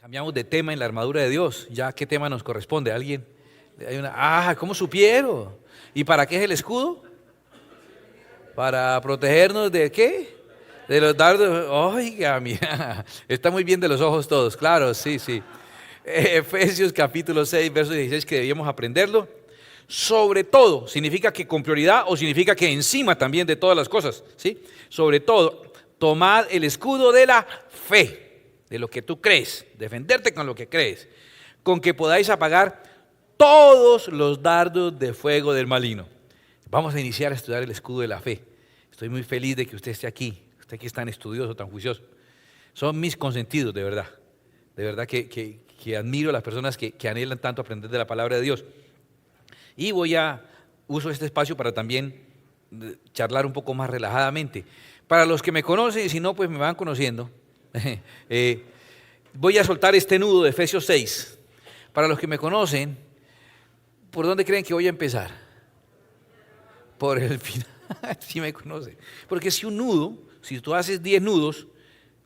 Cambiamos de tema en la armadura de Dios. ¿Ya qué tema nos corresponde? ¿Alguien? ¿Cómo supieron? ¿Y para qué es el escudo? ¿Para protegernos de qué? De los dardos. Oiga, mira, está muy bien de los ojos todos, claro, sí, sí. Efesios capítulo 6, verso 16, que debíamos aprenderlo. Sobre todo, ¿significa que con prioridad o significa que encima también de todas las cosas? ¿Sí? Sobre todo, tomad el escudo de la fe, de lo que tú crees, defenderte con lo que crees, con que podáis apagar todos los dardos de fuego del maligno. Vamos a iniciar a estudiar el escudo de la fe. Estoy muy feliz de que usted esté aquí, usted que es tan estudioso, tan juicioso. Son mis consentidos, de verdad que admiro a las personas que anhelan tanto aprender de la palabra de Dios. Y uso este espacio para también charlar un poco más relajadamente. Para los que me conocen, y si no, pues me van conociendo, voy a soltar este nudo de Efesios 6. Para los que me conocen, ¿por dónde creen que voy a empezar? Por el final, si me conocen. Porque si un nudo, si tú haces 10 nudos,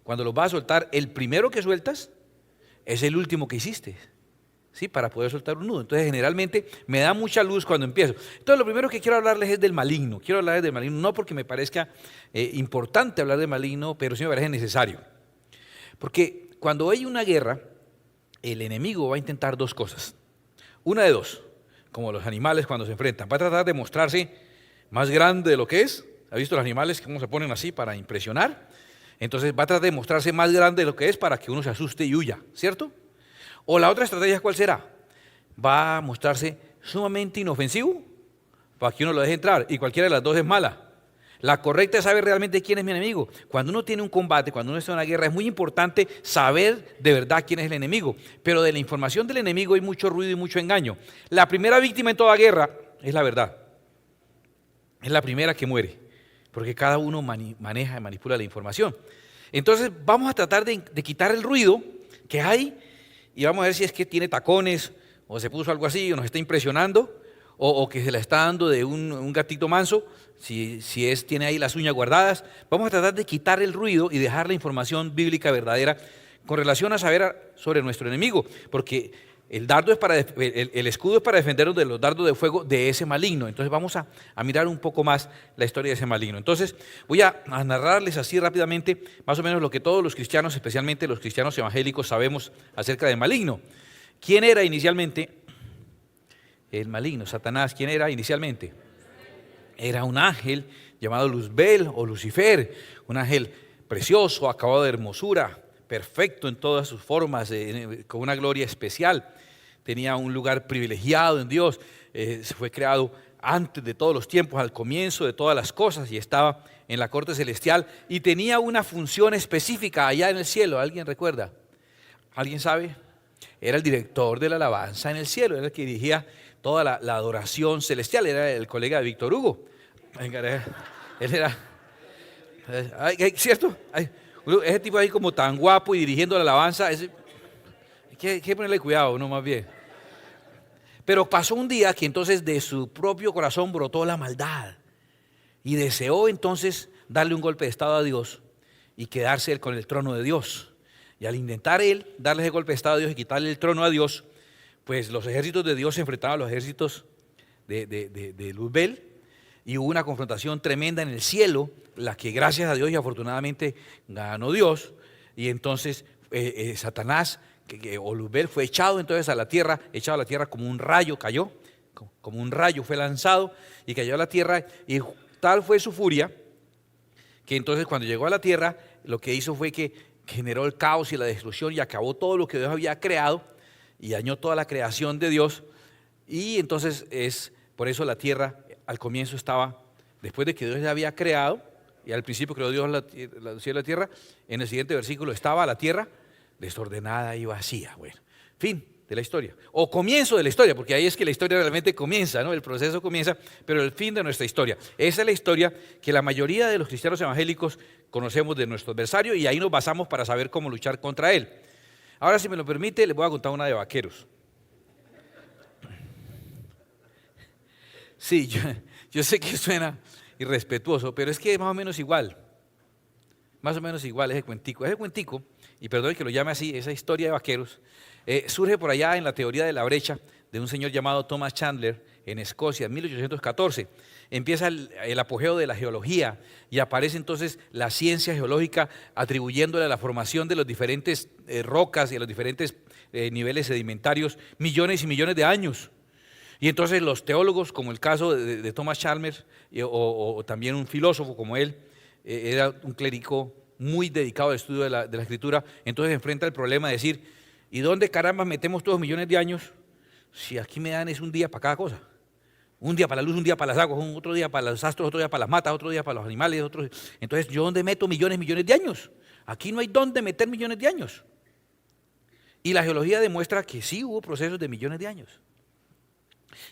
cuando los vas a soltar, el primero que sueltas es el último que hiciste. ¿Sí? Para poder soltar un nudo. Entonces, generalmente me da mucha luz cuando empiezo. Entonces, lo primero que quiero hablarles es del maligno. Quiero hablarles del maligno, no porque me parezca importante hablar del maligno, pero sí me parece necesario. Porque cuando hay una guerra, el enemigo va a intentar dos cosas. Una de dos, como los animales cuando se enfrentan. Va a tratar de mostrarse más grande de lo que es. ¿Ha visto los animales cómo se ponen así para impresionar? Entonces, va a tratar de mostrarse más grande de lo que es para que uno se asuste y huya, ¿cierto? O la otra estrategia, ¿cuál será? Va a mostrarse sumamente inofensivo para que uno lo deje entrar, y cualquiera de las dos es mala. La correcta es saber realmente quién es mi enemigo. Cuando uno tiene un combate, cuando uno está en una guerra, es muy importante saber de verdad quién es el enemigo. Pero de la información del enemigo hay mucho ruido y mucho engaño. La primera víctima en toda guerra es la verdad. Es la primera que muere, porque cada uno maneja y manipula la información. Entonces vamos a tratar de quitar el ruido que hay, y vamos a ver si es que tiene tacones, o se puso algo así, o nos está impresionando, o que se la está dando de un gatito manso, si tiene ahí las uñas guardadas. Vamos a tratar de quitar el ruido y dejar la información bíblica verdadera con relación a saber sobre nuestro enemigo, porque el escudo es para defendernos de los dardos de fuego de ese maligno. Entonces vamos a mirar un poco más la historia de ese maligno. Entonces voy a narrarles así rápidamente más o menos lo que todos los cristianos, especialmente los cristianos evangélicos, sabemos acerca del maligno. ¿Quién era inicialmente el maligno? Satanás. ¿Quién era inicialmente? Era un ángel llamado Luzbel o Lucifer, un ángel precioso, acabado de hermosura, perfecto en todas sus formas, con una gloria especial. Tenía un lugar privilegiado en Dios, fue creado antes de todos los tiempos, al comienzo de todas las cosas, y estaba en la corte celestial y tenía una función específica allá en el cielo. ¿Alguien recuerda? ¿Alguien sabe? Era el director de la alabanza en el cielo, era el que dirigía toda la adoración celestial, era el colega de Víctor Hugo. Él era, ¿cierto? Ese tipo ahí como tan guapo y dirigiendo la alabanza, hay que ponerle cuidado, no, más bien. Pero pasó un día que entonces de su propio corazón brotó la maldad y deseó entonces darle un golpe de estado a Dios y quedarse él con el trono de Dios. Y al intentar él darle ese golpe de estado a Dios y quitarle el trono a Dios, pues los ejércitos de Dios se enfrentaban a los ejércitos de Luzbel, y hubo una confrontación tremenda en el cielo, la que gracias a Dios y afortunadamente ganó Dios. Y entonces Satanás o Luzbel fue echado entonces a la tierra, como un rayo, cayó, como un rayo fue lanzado y cayó a la tierra, y tal fue su furia que entonces cuando llegó a la tierra lo que hizo fue que generó el caos y la destrucción y acabó todo lo que Dios había creado y dañó toda la creación de Dios. Y entonces por eso la tierra al comienzo estaba, después de que Dios la había creado, y al principio creó Dios la cielo y la tierra, en el siguiente versículo estaba la tierra desordenada y vacía. Bueno, fin de la historia, o comienzo de la historia, porque ahí es que la historia realmente comienza, ¿no? El proceso comienza, pero el fin de nuestra historia. Esa es la historia que la mayoría de los cristianos evangélicos conocemos de nuestro adversario, y ahí nos basamos para saber cómo luchar contra él. Ahora, si me lo permite, les voy a contar una de vaqueros. Sí, yo sé que suena irrespetuoso, pero es que es más o menos igual ese cuentico. Ese cuentico y perdón que lo llame así, esa historia de vaqueros, surge por allá en la teoría de la brecha de un señor llamado Thomas Chandler en Escocia en 1814. Empieza el apogeo de la geología y aparece entonces la ciencia geológica atribuyéndole a la formación de las diferentes rocas y a los diferentes niveles sedimentarios millones y millones de años. Y entonces los teólogos, como el caso de Thomas Chalmers, o también un filósofo como él, era un clérigo muy dedicado al estudio de la Escritura, entonces enfrenta el problema de decir, ¿y dónde caramba metemos todos millones de años si aquí me dan es un día para cada cosa? Un día para la luz, un día para las aguas, otro día para los astros, otro día para las matas, otro día para los animales, Entonces, ¿yo dónde meto millones de años? Aquí no hay dónde meter millones de años. Y la geología demuestra que sí hubo procesos de millones de años.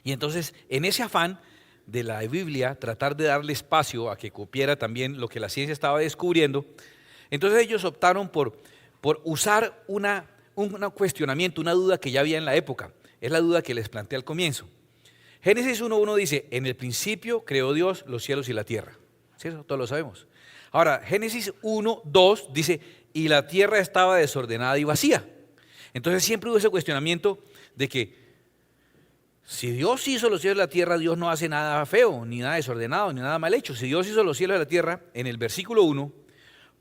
Y entonces, en ese afán de la Biblia, tratar de darle espacio a que copiara también lo que la ciencia estaba descubriendo, entonces ellos optaron por usar un cuestionamiento, una duda que ya había en la época. Es la duda que les planteé al comienzo. Génesis 1:1 dice, en el principio creó Dios los cielos y la tierra. ¿Sí? Eso todos lo sabemos. Ahora, Génesis 1:2 dice, y la tierra estaba desordenada y vacía. Entonces siempre hubo ese cuestionamiento de que si Dios hizo los cielos y la tierra, Dios no hace nada feo, ni nada desordenado, ni nada mal hecho. Si Dios hizo los cielos y la tierra, en el versículo 1,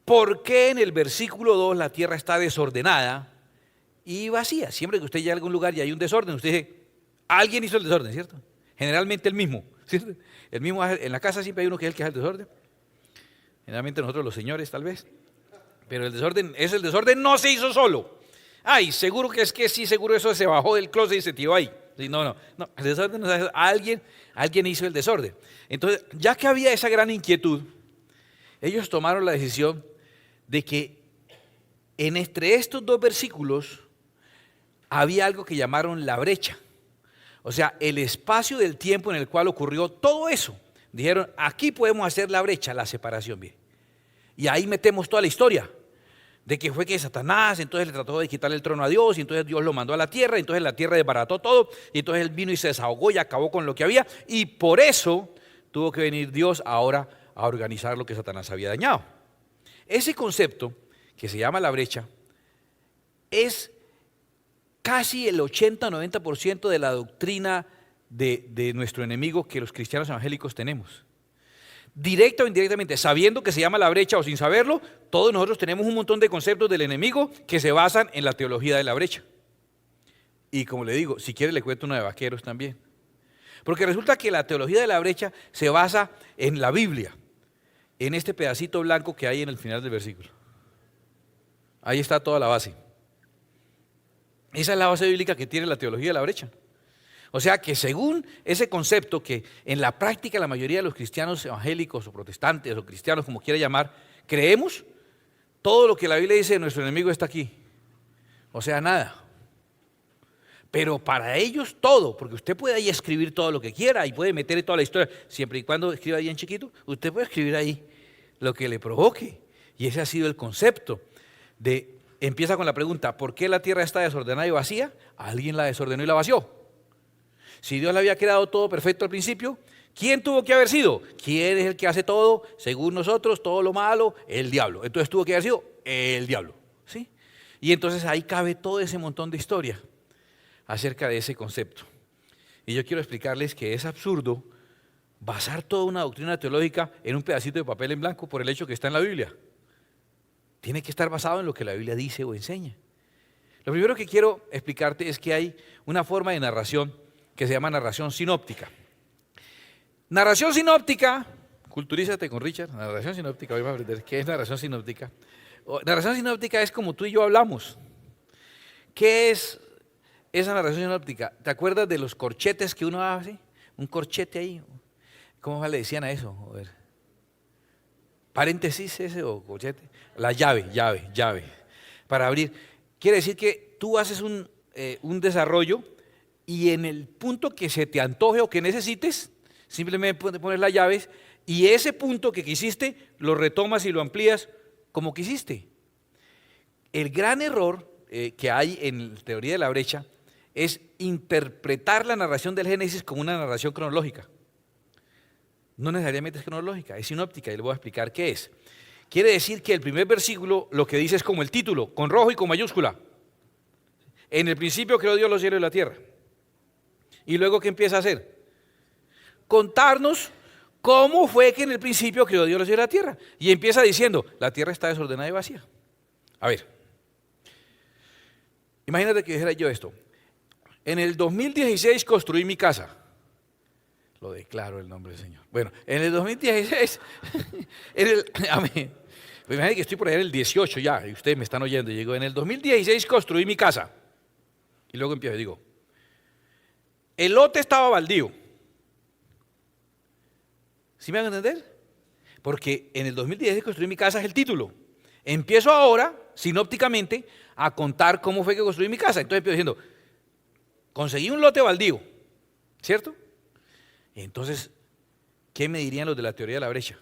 ¿por qué en el versículo 2 la tierra está desordenada y vacía? Siempre que usted llega a algún lugar y hay un desorden, usted dice, alguien hizo el desorden, ¿cierto? Generalmente el mismo, ¿cierto? El mismo, en la casa siempre hay uno que es el que hace el desorden. Generalmente nosotros los señores tal vez. Pero el desorden no se hizo solo. Ay, seguro que es que sí, seguro eso se bajó del closet y se tiró ahí. No, el desorden no se hace, alguien hizo el desorden. Entonces, ya que había esa gran inquietud, ellos tomaron la decisión de que entre estos dos versículos había algo que llamaron la brecha. O sea, el espacio del tiempo en el cual ocurrió todo eso. Dijeron, aquí podemos hacer la brecha, la separación, bien. Y ahí metemos toda la historia. De que fue que Satanás, entonces le trató de quitarle el trono a Dios, y entonces Dios lo mandó a la tierra, y entonces la tierra desbarató todo, y entonces él vino y se desahogó y acabó con lo que había, y por eso tuvo que venir Dios ahora a organizar lo que Satanás había dañado. Ese concepto, que se llama la brecha, es casi el 80-90% de la doctrina de nuestro enemigo que los cristianos evangélicos tenemos. Directa o indirectamente, sabiendo que se llama la brecha o sin saberlo, todos nosotros tenemos un montón de conceptos del enemigo que se basan en la teología de la brecha. Y como le digo, si quiere le cuento una de vaqueros también. Porque resulta que la teología de la brecha se basa en la Biblia, en este pedacito blanco que hay en el final del versículo. Ahí está toda la base. Esa es la base bíblica que tiene la teología de la brecha. O sea que según ese concepto que en la práctica la mayoría de los cristianos evangélicos o protestantes o cristianos como quiera llamar, creemos, todo lo que la Biblia dice de nuestro enemigo está aquí. O sea, nada. Pero para ellos todo, porque usted puede ahí escribir todo lo que quiera y puede meter toda la historia, siempre y cuando escriba ahí en chiquito, usted puede escribir ahí lo que le provoque. Y ese ha sido el concepto empieza con la pregunta, ¿por qué la tierra está desordenada y vacía? Alguien la desordenó y la vació. Si Dios la había creado todo perfecto al principio, ¿quién tuvo que haber sido? ¿Quién es el que hace todo? Según nosotros, todo lo malo, el diablo. Entonces tuvo que haber sido el diablo, ¿sí? Y entonces ahí cabe todo ese montón de historia acerca de ese concepto. Y yo quiero explicarles que es absurdo basar toda una doctrina teológica en un pedacito de papel en blanco por el hecho que está en la Biblia. Tiene que estar basado en lo que la Biblia dice o enseña. Lo primero que quiero explicarte es que hay una forma de narración que se llama narración sinóptica. Narración sinóptica, culturízate con Richard, narración sinóptica, hoy vamos a aprender qué es narración sinóptica. Narración sinóptica es como tú y yo hablamos. ¿Qué es esa narración sinóptica? ¿Te acuerdas de los corchetes que uno hace? Un corchete ahí. ¿Cómo le decían a eso? A ver. Paréntesis ese o corchete. La llave. Para abrir. Quiere decir que tú haces un desarrollo y en el punto que se te antoje o que necesites, simplemente pones las llaves y ese punto que quisiste lo retomas y lo amplías como quisiste. El gran error que hay en la teoría de la brecha es interpretar la narración del Génesis como una narración cronológica. No necesariamente es cronológica, es sinóptica y le voy a explicar qué es. Quiere decir que el primer versículo lo que dice es como el título, con rojo y con mayúscula. En el principio creó Dios los cielos y la tierra. Y luego, ¿qué empieza a hacer? Contarnos cómo fue que en el principio creó Dios los cielos y la tierra. Y empieza diciendo, la tierra está desordenada y vacía. A ver, imagínate que dijera yo esto. En el 2016 construí mi casa. Lo declaro el nombre del Señor. Bueno, en el 2016, amén. Pues imagínate que estoy por ahí en el 18 ya, y ustedes me están oyendo. Y digo, en el 2016 construí mi casa. Y luego empiezo y digo, el lote estaba baldío. ¿Sí me van a entender? Porque en el 2016 construí mi casa es el título. Empiezo ahora, sinópticamente, a contar cómo fue que construí mi casa. Entonces empiezo diciendo, conseguí un lote baldío, ¿cierto? Entonces, ¿qué me dirían los de la teoría de la brecha?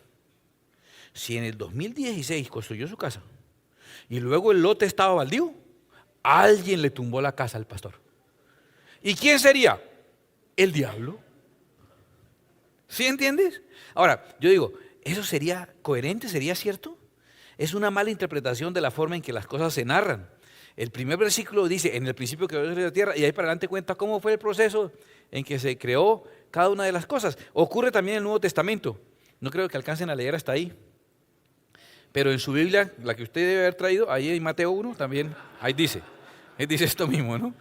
Si en el 2016 construyó su casa y luego el lote estaba baldío, alguien le tumbó la casa al pastor. ¿Y quién sería? El diablo. ¿Sí entiendes? Ahora, yo digo, ¿eso sería coherente? ¿Sería cierto? Es una mala interpretación de la forma en que las cosas se narran. El primer versículo dice, en el principio creó Dios la tierra, y ahí para adelante cuenta cómo fue el proceso en que se creó cada una de las cosas. Ocurre también en el Nuevo Testamento. No creo que alcancen a leer hasta ahí. Pero en su Biblia, la que usted debe haber traído, ahí en Mateo 1 también, ahí dice esto mismo, ¿no?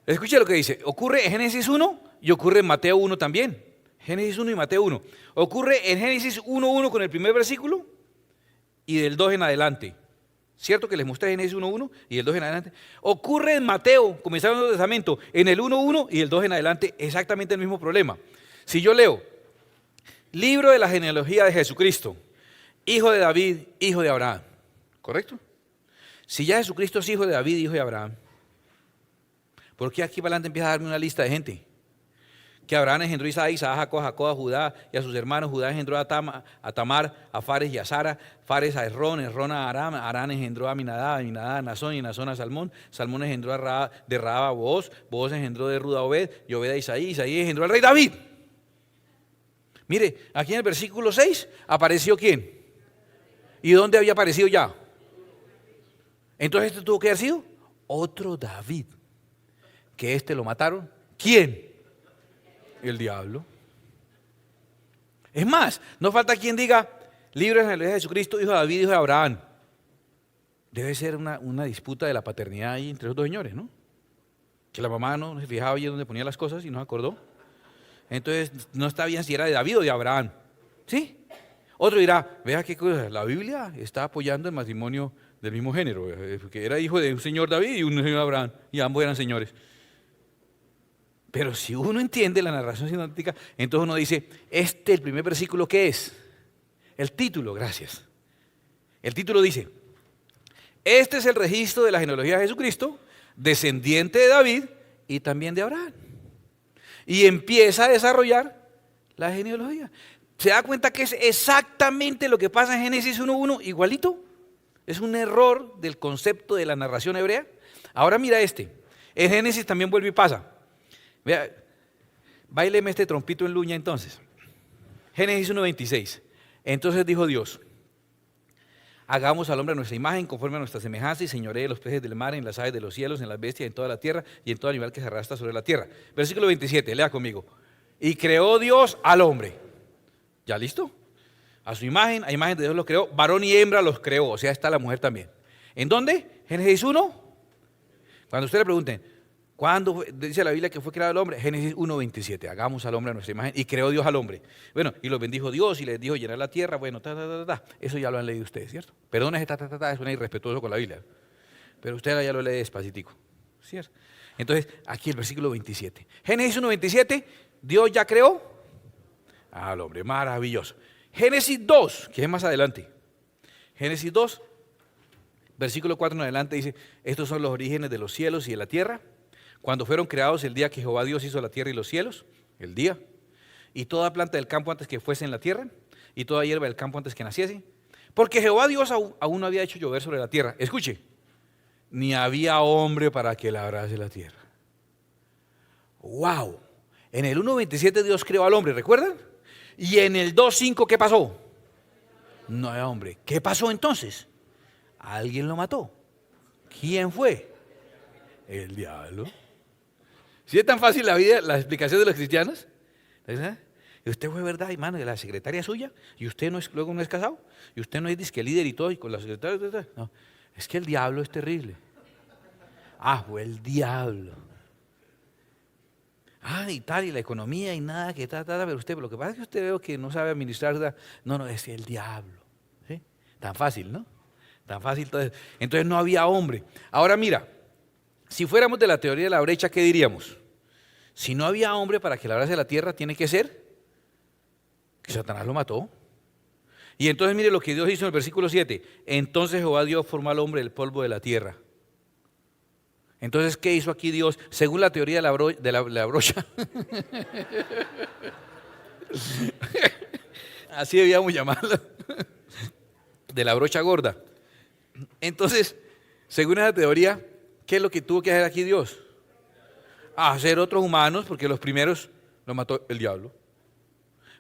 Escuche lo que dice. Ocurre en Génesis 1 y ocurre en Mateo 1 también. Génesis 1 y Mateo 1. Ocurre en Génesis 1:1 con el primer versículo y del 2 en adelante. ¿Cierto que les mostré Génesis 1:1 y del 2 en adelante? Ocurre en Mateo, comenzando el Nuevo Testamento, en el 1:1 y el 2 en adelante, exactamente el mismo problema. Si yo leo, libro de la genealogía de Jesucristo, hijo de David, hijo de Abraham, ¿correcto? Si ya Jesucristo es hijo de David, hijo de Abraham, ¿por qué aquí para adelante empieza a darme una lista de gente? Que Abraham engendró a Isaac, Isaac a Jacob, a Judá y a sus hermanos. Judá engendró a Tamar, a Fares y a Sara, Fares a Esrón, Esrón a Aram, Aram engendró a Aminadab, Aminadab a Nazón y Nazón a Salmón, Salmón engendró de Rahab a Booz, Booz engendró de Ruda a Obed y Obed a Isaí, Isaí engendró al rey David. Mire, aquí en el versículo 6 apareció ¿quién? ¿Y dónde había aparecido ya? Entonces este tuvo que haber sido otro David, que este lo mataron. ¿Quién? El diablo. Es más, no falta quien diga, libro de la Jesucristo, hijo de David, hijo de Abraham. Debe ser una disputa de la paternidad ahí entre los dos señores, ¿no? Que la mamá no se fijaba bien dónde ponía las cosas y no se acordó. Entonces no está bien si era de David o de Abraham. ¿Sí? Otro dirá, vea qué cosa, la Biblia está apoyando el matrimonio del mismo género, que era hijo de un señor David y un señor Abraham, y ambos eran señores. Pero si uno entiende la narración sinóptica, entonces uno dice, el primer versículo, ¿qué es? El título, gracias. El título dice, este es el registro de la genealogía de Jesucristo, descendiente de David y también de Abraham. Y empieza a desarrollar la genealogía. ¿Se da cuenta que es exactamente lo que pasa en Génesis 1:1, igualito? Es un error del concepto de la narración hebrea. Ahora mira en Génesis también vuelve y pasa. Vea, báileme este trompito en luña entonces. Génesis 1:26. Entonces dijo Dios, hagamos al hombre a nuestra imagen, conforme a nuestra semejanza, y señoree de los peces del mar, en las aves de los cielos, en las bestias, en toda la tierra, y en todo animal que se arrastra sobre la tierra. Versículo 27, lea conmigo. Y creó Dios al hombre. ¿Ya listo? A su imagen, a imagen de Dios los creó, varón y hembra los creó, o sea, está la mujer también. ¿En dónde? Génesis 1. Cuando usted le pregunten, ¿cuándo dice la Biblia que fue creado el hombre? Génesis 1:27, hagamos al hombre a nuestra imagen, y creó Dios al hombre. Bueno, y los bendijo Dios y les dijo llenar la tierra, bueno, eso ya lo han leído ustedes, ¿cierto? Perdón, es una irrespetuoso con la Biblia, pero usted ya lo lee despacitico, ¿cierto? Entonces, aquí el versículo 27. Génesis 1:27, Dios ya creó al hombre, maravilloso. Génesis 2, que es más adelante. Génesis 2, versículo 4 en adelante dice, estos son los orígenes de los cielos y de la tierra, cuando fueron creados el día que Jehová Dios hizo la tierra y los cielos, el día, y toda planta del campo antes que fuese en la tierra, y toda hierba del campo antes que naciese, porque Jehová Dios aún no había hecho llover sobre la tierra. Escuche, ni había hombre para que labrase la tierra. ¡Wow! En el 1:27 Dios creó al hombre, ¿recuerdan? Y en el 2:5, ¿qué pasó? No había hombre. ¿Qué pasó entonces? Alguien lo mató. ¿Quién fue? El diablo. ¿Sí es tan fácil la vida, la explicación de los cristianos? ¿Verdad? Y usted fue verdad, hermano, de la secretaria suya, y usted no es, luego no es casado, y usted no es disque líder y todo, y con la secretaria, no, es que el diablo es terrible. Ah, fue el diablo. Ah, y tal, y la economía, y nada, que tal, pero usted, lo que pasa es que usted veo que no sabe administrar, no, es el diablo. ¿Sí? Tan fácil, ¿no? Tan fácil todo eso. Entonces no había hombre. Ahora mira, si fuéramos de la teoría de la brecha, ¿qué diríamos? Si no había hombre para que labrase la tierra, tiene que ser que Satanás lo mató. Y entonces mire lo que Dios hizo en el versículo 7. Entonces Jehová Dios formó al hombre del polvo de la tierra. Entonces, ¿qué hizo aquí Dios? Según la teoría de la brocha. Así debíamos llamarlo. De la brocha gorda. Entonces, según esa teoría, ¿qué es lo que tuvo que hacer aquí Dios? Hacer otros humanos, porque los primeros los mató el diablo.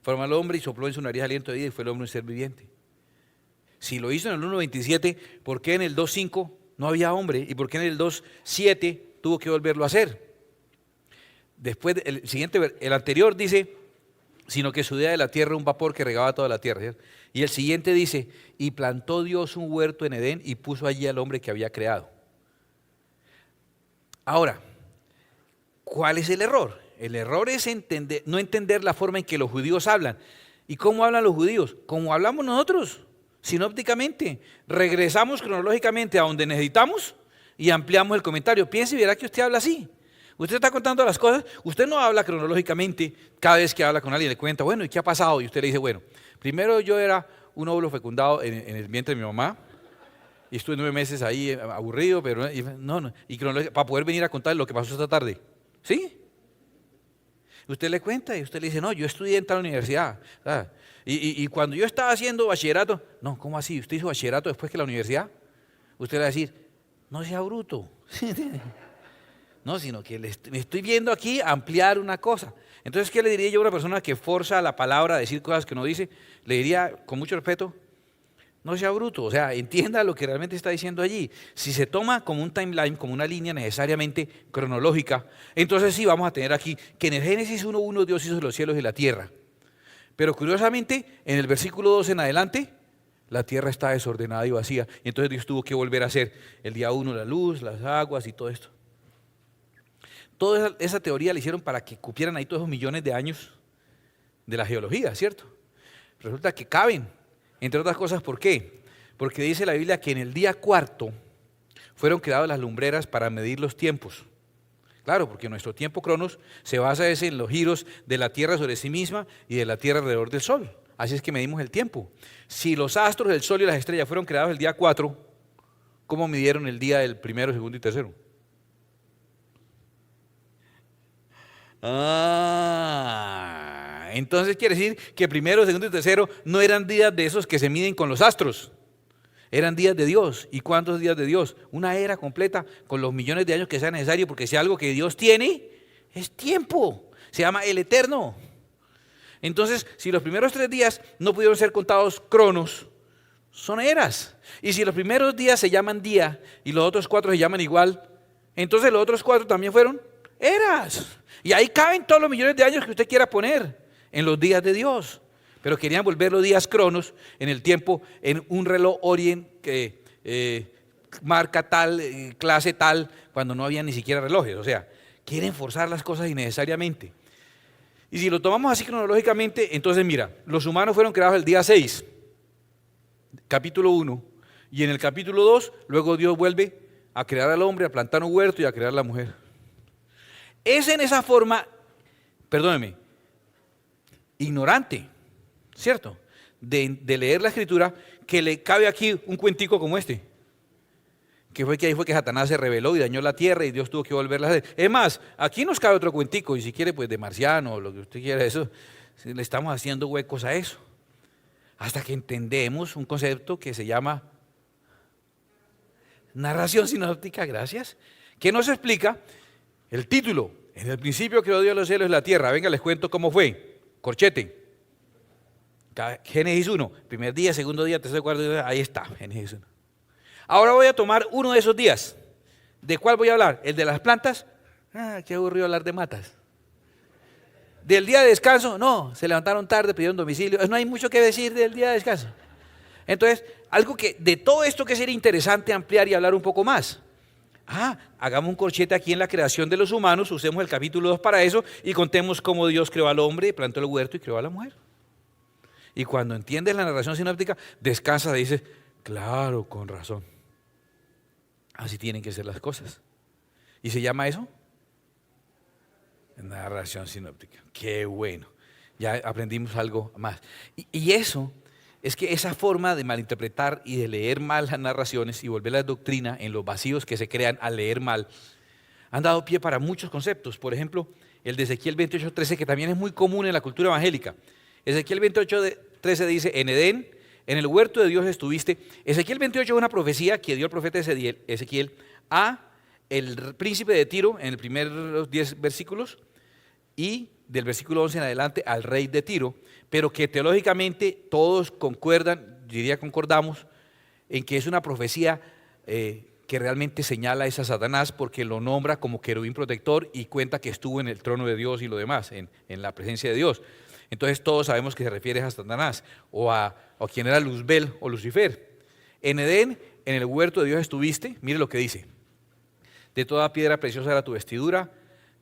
Formó al hombre y sopló en su nariz aliento de vida y fue el hombre un ser viviente. Si lo hizo en el 1.27, ¿por qué en el 2.5 no había hombre? ¿Y por qué en el 2.7 tuvo que volverlo a hacer? Después, el anterior dice, sino que subía de la tierra un vapor que regaba toda la tierra. ¿Cierto? Y el siguiente dice, y plantó Dios un huerto en Edén y puso allí al hombre que había creado. Ahora, ¿cuál es el error? El error es no entender la forma en que los judíos hablan. ¿Y cómo hablan los judíos? Como hablamos nosotros, sinópticamente. Regresamos cronológicamente a donde necesitamos y ampliamos el comentario. Piense y verá que usted habla así. Usted está contando las cosas, usted no habla cronológicamente cada vez que habla con alguien, le cuenta, bueno, ¿y qué ha pasado? Y usted le dice, bueno, primero yo era un óvulo fecundado en el vientre de mi mamá y estuve 9 meses ahí aburrido, pero no, y para poder venir a contar lo que pasó esta tarde. ¿Sí? Usted le cuenta y usted le dice, no, yo estudié en tal universidad. Y cuando yo estaba haciendo bachillerato, no, ¿cómo así? ¿Usted hizo bachillerato después que la universidad? Usted le va a decir, no sea bruto. No, sino que me estoy viendo aquí ampliar una cosa. Entonces, ¿qué le diría yo a una persona que forza la palabra a decir cosas que no dice? Le diría, con mucho respeto, no sea bruto, o sea, entienda lo que realmente está diciendo allí. Si se toma como un timeline, como una línea necesariamente cronológica, entonces sí vamos a tener aquí que en el Génesis 1:1 Dios hizo los cielos y la tierra. Pero curiosamente, en el versículo 2 en adelante, la tierra está desordenada y vacía. Y entonces Dios tuvo que volver a hacer el día 1 la luz, las aguas y todo esto. Toda esa teoría la hicieron para que cupieran ahí todos esos millones de años de la geología, ¿cierto? Resulta que caben. Entre otras cosas, ¿por qué? Porque dice la Biblia que en el día cuarto fueron creadas las lumbreras para medir los tiempos. Claro, porque nuestro tiempo cronos se basa en los giros de la Tierra sobre sí misma y de la Tierra alrededor del Sol. Así es que medimos el tiempo. Si los astros, el Sol y las estrellas fueron creados el día 4, ¿cómo midieron el día del primero, segundo y tercero? Entonces quiere decir que primero, segundo y tercero no eran días de esos que se miden con los astros, eran días de Dios. ¿Y cuántos días de Dios? Una era completa con los millones de años que sea necesario, porque si algo que Dios tiene es tiempo, se llama el eterno. Entonces, si los primeros 3 días no pudieron ser contados cronos, son eras. Y si los primeros días se llaman día y los otros 4 se llaman igual, entonces los otros 4 también fueron eras. Y ahí caben todos los millones de años que usted quiera poner en los días de Dios. Pero querían volver los días cronos en el tiempo, en un reloj Orient que marca tal, clase tal, cuando no había ni siquiera relojes. O sea, quieren forzar las cosas innecesariamente. Y si lo tomamos así cronológicamente, entonces mira, los humanos fueron creados el día 6, capítulo 1. Y en el capítulo 2, luego Dios vuelve a crear al hombre, a plantar un huerto y a crear a la mujer. Es en esa forma, perdóneme, ignorante, ¿cierto? De leer la escritura, que le cabe aquí un cuentico como este. Que fue que ahí fue que Satanás se rebeló y dañó la tierra y Dios tuvo que volverla a hacer. Es más, aquí nos cabe otro cuentico, y si quiere pues de marciano o lo que usted quiera, eso, le estamos haciendo huecos a eso. Hasta que entendemos un concepto que se llama narración sinóptica, gracias, que nos explica el título. En el principio creó Dios los cielos y la tierra. Venga, les cuento cómo fue. Corchete. Génesis 1, primer día, segundo día, tercer, cuarto día, ahí está, Génesis 1. Ahora voy a tomar uno de esos días. ¿De cuál voy a hablar? ¿El de las plantas? Qué aburrido hablar de matas. ¿Del día de descanso? No, se levantaron tarde, pidieron domicilio. No hay mucho que decir del día de descanso. Entonces, algo que de todo esto que sería interesante ampliar y hablar un poco más. Hagamos un corchete aquí en la creación de los humanos, usemos el capítulo 2 para eso y contemos cómo Dios creó al hombre, plantó el huerto y creó a la mujer. Y cuando entiendes la narración sinóptica, descansas y dices, claro, con razón. Así tienen que ser las cosas. ¿Y se llama eso? Narración sinóptica. Qué bueno. Ya aprendimos algo más. Y eso es que esa forma de malinterpretar y de leer mal las narraciones y volverlas doctrina en los vacíos que se crean al leer mal, han dado pie para muchos conceptos. Por ejemplo, el de Ezequiel 28:13, que también es muy común en la cultura evangélica. Ezequiel 28:13 dice, en Edén, en el huerto de Dios estuviste. Ezequiel 28 es una profecía que dio el profeta Ezequiel a el príncipe de Tiro en el primeros 10 versículos y del versículo 11 en adelante al rey de Tiro, pero que teológicamente todos concuerdan, diría concordamos, en que es una profecía que realmente señala a Satanás porque lo nombra como querubín protector y cuenta que estuvo en el trono de Dios y lo demás, en la presencia de Dios. Entonces todos sabemos que se refiere a Satanás o a quien era Luzbel o Lucifer. En Edén, en el huerto de Dios estuviste, mire lo que dice. De toda piedra preciosa era tu vestidura,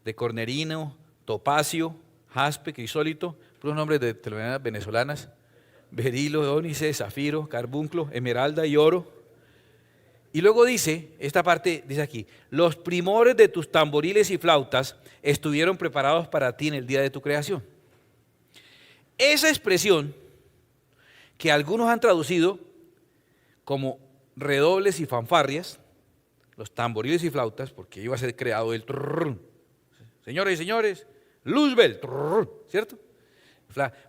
de cornerino, topacio, jaspe, crisólito, los nombres de telenovelas venezolanas, berilo, ónice, zafiro, carbunclo, esmeralda y oro. Y luego dice, esta parte dice aquí, los primores de tus tamboriles y flautas estuvieron preparados para ti en el día de tu creación. Esa expresión que algunos han traducido como redobles y fanfarrias, los tamboriles y flautas, porque iba a ser creado el trrr, señoras y señores, Luzbel, trrr, ¿cierto?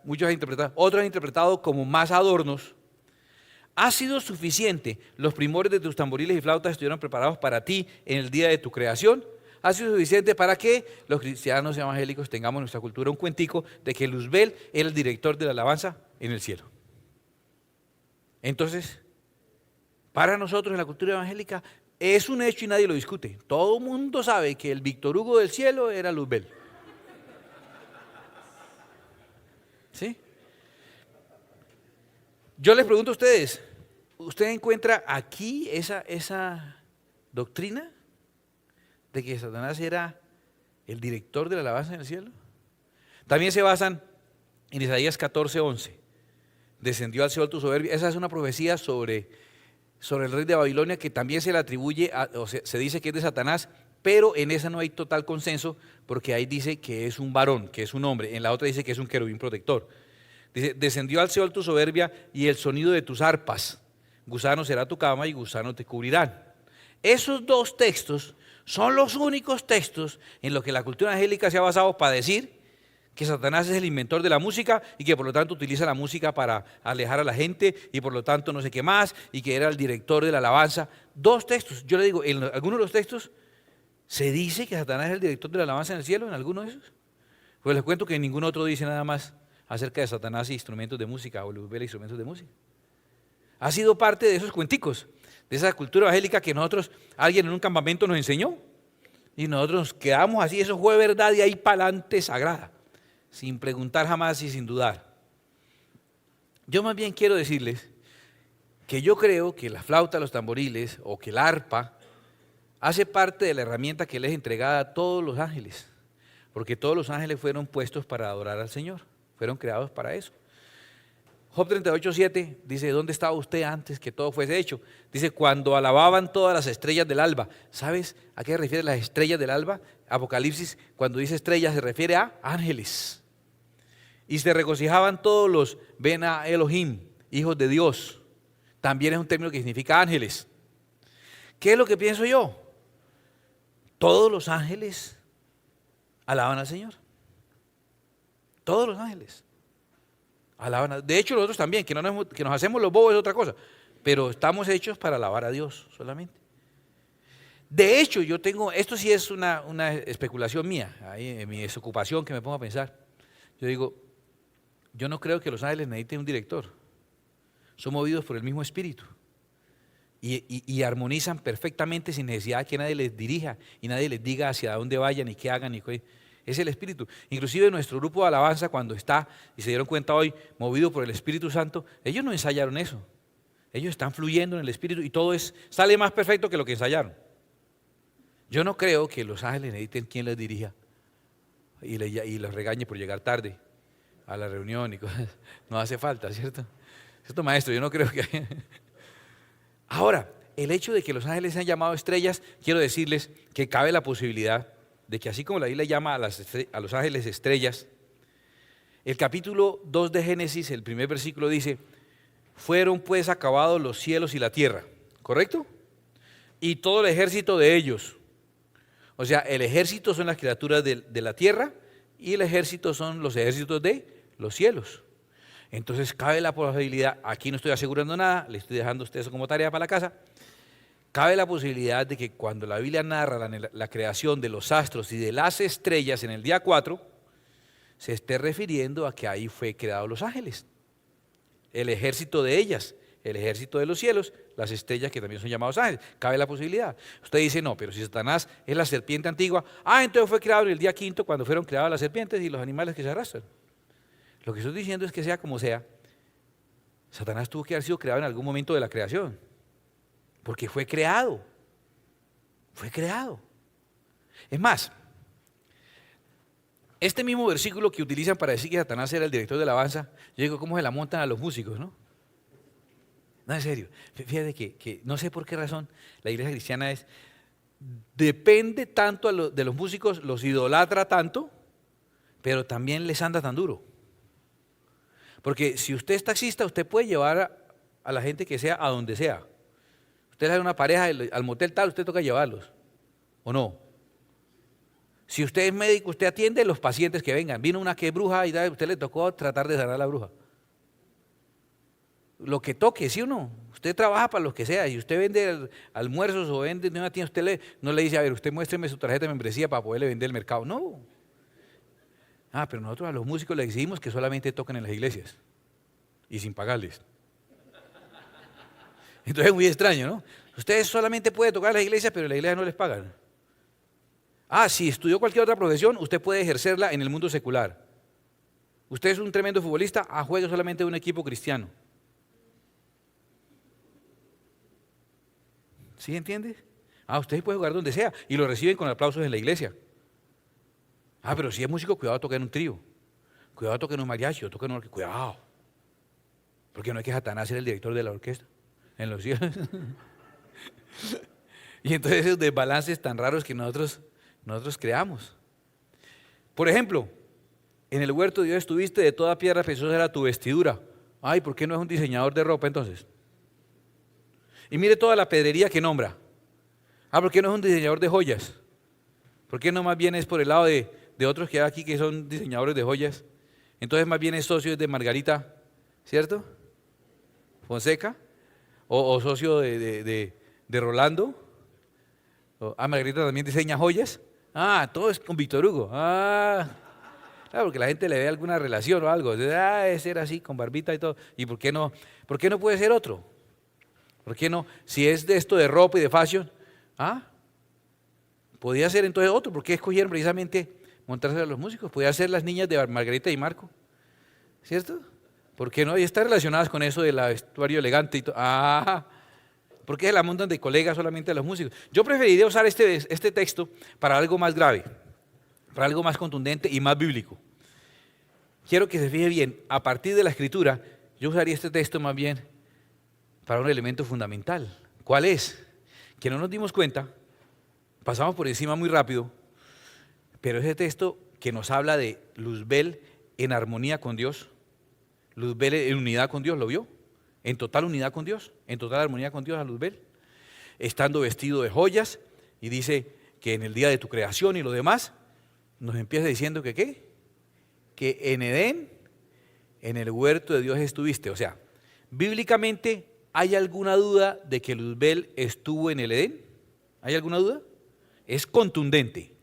Muchos han interpretado, otros han interpretado como más adornos. Ha sido suficiente, los primores de tus tamboriles y flautas estuvieron preparados para ti en el día de tu creación. Ha sido suficiente para que los cristianos evangélicos tengamos en nuestra cultura un cuentico de que Luzbel era el director de la alabanza en el cielo. Entonces, para nosotros en la cultura evangélica es un hecho y nadie lo discute. Todo el mundo sabe que el Víctor Hugo del cielo era Luzbel. ¿Sí? Yo les pregunto a ustedes, ¿usted encuentra aquí esa doctrina de que Satanás era el director de la alabanza en el cielo? También se basan en Isaías 14:11. Descendió al Seol tu soberbia. Esa es una profecía sobre el rey de Babilonia que también se le atribuye, se dice que es de Satanás, pero en esa no hay total consenso porque ahí dice que es un varón, que es un hombre. En la otra dice que es un querubín protector. Dice, descendió al Seol tu soberbia y el sonido de tus arpas. Gusano será tu cama y gusano te cubrirán. Esos dos textos son los únicos textos en los que la cultura angélica se ha basado para decir que Satanás es el inventor de la música y que por lo tanto utiliza la música para alejar a la gente y por lo tanto no sé qué más y que era el director de la alabanza. Dos textos. Yo le digo, en algunos de los textos se dice que Satanás es el director de la alabanza en el cielo, en alguno de esos. Pues les cuento que ningún otro dice nada más acerca de Satanás y instrumentos de música o Luzbel e instrumentos de música. Ha sido parte de esos cuenticos, de esa cultura evangélica que nosotros, alguien en un campamento nos enseñó y nosotros nos quedamos así, eso fue verdad y ahí para adelante sagrada, sin preguntar jamás y sin dudar. Yo más bien quiero decirles que yo creo que la flauta, los tamboriles o que el arpa hace parte de la herramienta que les es entregada a todos los ángeles, porque todos los ángeles fueron puestos para adorar al Señor, fueron creados para eso. Job 38:7 dice, ¿dónde estaba usted antes que todo fuese hecho? Dice, cuando alababan todas las estrellas del alba. ¿Sabes a qué se refiere las estrellas del alba? Apocalipsis, cuando dice estrellas, se refiere a ángeles. Y se regocijaban todos los Bena Elohim, hijos de Dios. También es un término que significa ángeles. ¿Qué es lo que pienso yo? Todos los ángeles alaban al Señor. Todos los ángeles. De hecho, nosotros también, que nos hacemos los bobos es otra cosa, pero estamos hechos para alabar a Dios solamente. De hecho, yo tengo, esto sí es una especulación mía, ahí en mi desocupación que me pongo a pensar. Yo digo, Yo no creo que los ángeles necesiten un director. Son movidos por el mismo espíritu. Y armonizan perfectamente sin necesidad de que nadie les dirija y nadie les diga hacia dónde vayan y qué hagan. Es el espíritu. Inclusive nuestro grupo de alabanza, cuando está, y se dieron cuenta hoy, movido por el Espíritu Santo, ellos no ensayaron eso. Ellos están fluyendo en el espíritu y todo sale más perfecto que lo que ensayaron. Yo no creo que los ángeles necesiten quien les dirija y los regañe por llegar tarde a la reunión y cosas. No hace falta, ¿cierto? ¿Cierto, maestro? Yo no creo que... Ahora, el hecho de que los ángeles sean llamados estrellas, quiero decirles que cabe la posibilidad de que así como la Biblia llama a los ángeles estrellas, el capítulo 2 de Génesis, el primer versículo dice, fueron pues acabados los cielos y la tierra, ¿correcto? Y todo el ejército de ellos. O sea, el ejército son las criaturas de la tierra y el ejército son los ejércitos de los cielos. Entonces cabe la posibilidad, aquí no estoy asegurando nada, le estoy dejando a ustedes como tarea para la casa, cabe la posibilidad de que cuando la Biblia narra la creación de los astros y de las estrellas en el día 4, se esté refiriendo a que ahí fue creados los ángeles, el ejército de ellas, el ejército de los cielos, las estrellas que también son llamados ángeles. Cabe la posibilidad. Usted dice, no, pero si Satanás es la serpiente antigua, entonces fue creado en el día 5 cuando fueron creadas las serpientes y los animales que se arrastran. Lo que estoy diciendo es que sea como sea, Satanás tuvo que haber sido creado en algún momento de la creación, porque fue creado. Fue creado. Es más, este mismo versículo que utilizan para decir que Satanás era el director de alabanza, yo digo, ¿cómo se la montan a los músicos, no? No, en serio. Fíjate que no sé por qué razón la iglesia cristiana depende tanto de los músicos, los idolatra tanto, pero también les anda tan duro. Porque si usted es taxista, usted puede llevar a la gente que sea a donde sea. Usted le da una pareja al motel tal, usted toca llevarlos, ¿o no? Si usted es médico, usted atiende a los pacientes que vengan. Vino una que es bruja y usted le tocó tratar de sanar a la bruja. Lo que toque, ¿sí o no? Usted trabaja para los que sea y usted vende almuerzos o vende una tienda, usted no le dice, a ver, usted muéstreme su tarjeta de membresía para poderle vender el mercado. No. Pero nosotros a los músicos les exigimos que solamente toquen en las iglesias y sin pagarles. Entonces es muy extraño, ¿no? Ustedes solamente pueden tocar en las iglesias, pero en la iglesia no les pagan. Si estudió cualquier otra profesión, usted puede ejercerla en el mundo secular. Usted es un tremendo futbolista, juegue solamente de un equipo cristiano. ¿Sí entiende? Usted puede jugar donde sea y lo reciben con aplausos en la iglesia. Pero si es músico, cuidado, toca en un trío. Cuidado, toca en un mariachi o toca en un orquesta. Cuidado. Porque no hay que Satanás ser el director de la orquesta en los cielos. Y entonces esos desbalances tan raros que nosotros creamos. Por ejemplo, en el huerto de Dios estuviste, de toda piedra preciosa era tu vestidura. ¿Por qué no es un diseñador de ropa entonces? Y mire toda la pedrería que nombra. ¿Por qué no es un diseñador de joyas? ¿Por qué no más bien es por el lado de otros que hay aquí que son diseñadores de joyas? Entonces más bien es socio de Margarita, ¿cierto? Fonseca. O socio de Rolando. Margarita también diseña joyas. Todo es con Víctor Hugo. Claro, porque la gente le ve alguna relación o algo. Ese era así, con barbita y todo. ¿Y por qué no puede ser otro? ¿Por qué no? Si es de esto de ropa y de fashion, podía ser entonces otro. ¿Por qué escogieron precisamente montarse a los músicos? Podía ser las niñas de Margarita y Marco, ¿cierto? ¿Por qué no? Y están relacionadas con eso del vestuario elegante y todo. ¿Por qué se la montan de colegas solamente a los músicos? Yo preferiría usar este texto para algo más grave, para algo más contundente y más bíblico. Quiero que se fije bien, a partir de la Escritura, yo usaría este texto más bien para un elemento fundamental. ¿Cuál es? Que no nos dimos cuenta, pasamos por encima muy rápido, pero ese texto que nos habla de Luzbel en armonía con Dios, Luzbel en unidad con Dios, ¿lo vio? En total unidad con Dios, en total armonía con Dios a Luzbel, estando vestido de joyas, y dice que en el día de tu creación y lo demás, nos empieza diciendo que ¿qué? Que en Edén, en el huerto de Dios estuviste. O sea, bíblicamente, ¿hay alguna duda de que Luzbel estuvo en el Edén? ¿Hay alguna duda? Es contundente.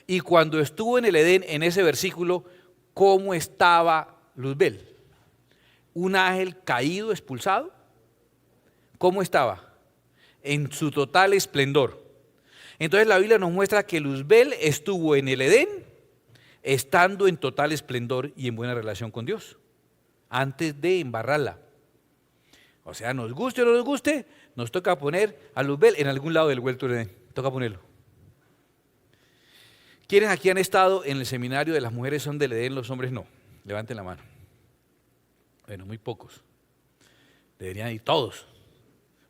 Y cuando estuvo en el Edén, en ese versículo, ¿cómo estaba Luzbel? un ángel caído, expulsado. ¿Cómo estaba? En su total esplendor. Entonces la Biblia nos muestra que Luzbel estuvo en el Edén, estando en total esplendor y en buena relación con Dios, antes de embarrarla. O sea, nos guste o no nos guste, nos toca poner a Luzbel en algún lado del huerto del Edén. Toca ponerlo. ¿Quiénes aquí han estado en el seminario de las mujeres son del Edén, los hombres no? Levanten la mano. Bueno, muy pocos. Deberían ir todos.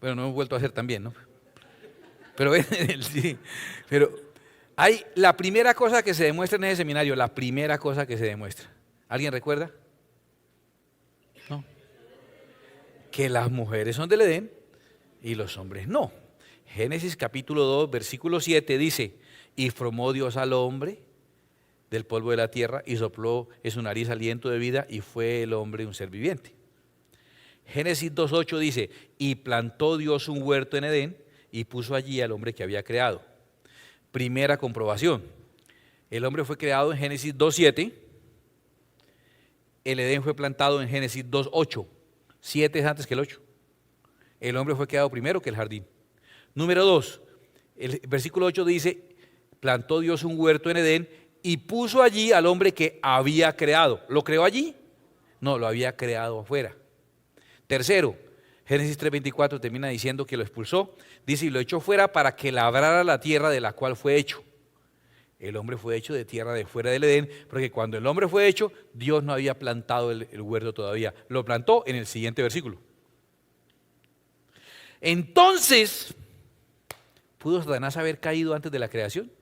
Bueno, no hemos vuelto a hacer también, ¿no? Pero sí. Pero hay la primera cosa que se demuestra en ese seminario, la primera cosa que se demuestra. ¿Alguien recuerda? No. Que las mujeres son del Edén y los hombres no. Génesis capítulo 2, versículo 7 dice: y formó Dios al hombre del polvo de la tierra y sopló en su nariz aliento de vida y fue el hombre un ser viviente. Génesis 2.8 dice: y plantó Dios un huerto en Edén y puso allí al hombre que había creado. Primera comprobación: el hombre fue creado en Génesis 2.7, el Edén fue plantado en Génesis 2.8, 7 es antes que el 8. El hombre fue creado primero que el jardín. Número 2, el versículo 8 dice: plantó Dios un huerto en Edén y puso allí al hombre que había creado. ¿Lo creó allí? No, lo había creado afuera. Tercero, Génesis 3.24 termina diciendo que lo expulsó. Dice: y lo echó fuera para que labrara la tierra de la cual fue hecho. El hombre fue hecho de tierra de fuera del Edén, porque cuando el hombre fue hecho, Dios no había plantado el huerto todavía. Lo plantó en el siguiente versículo. Entonces, ¿pudo Satanás haber caído antes de la creación?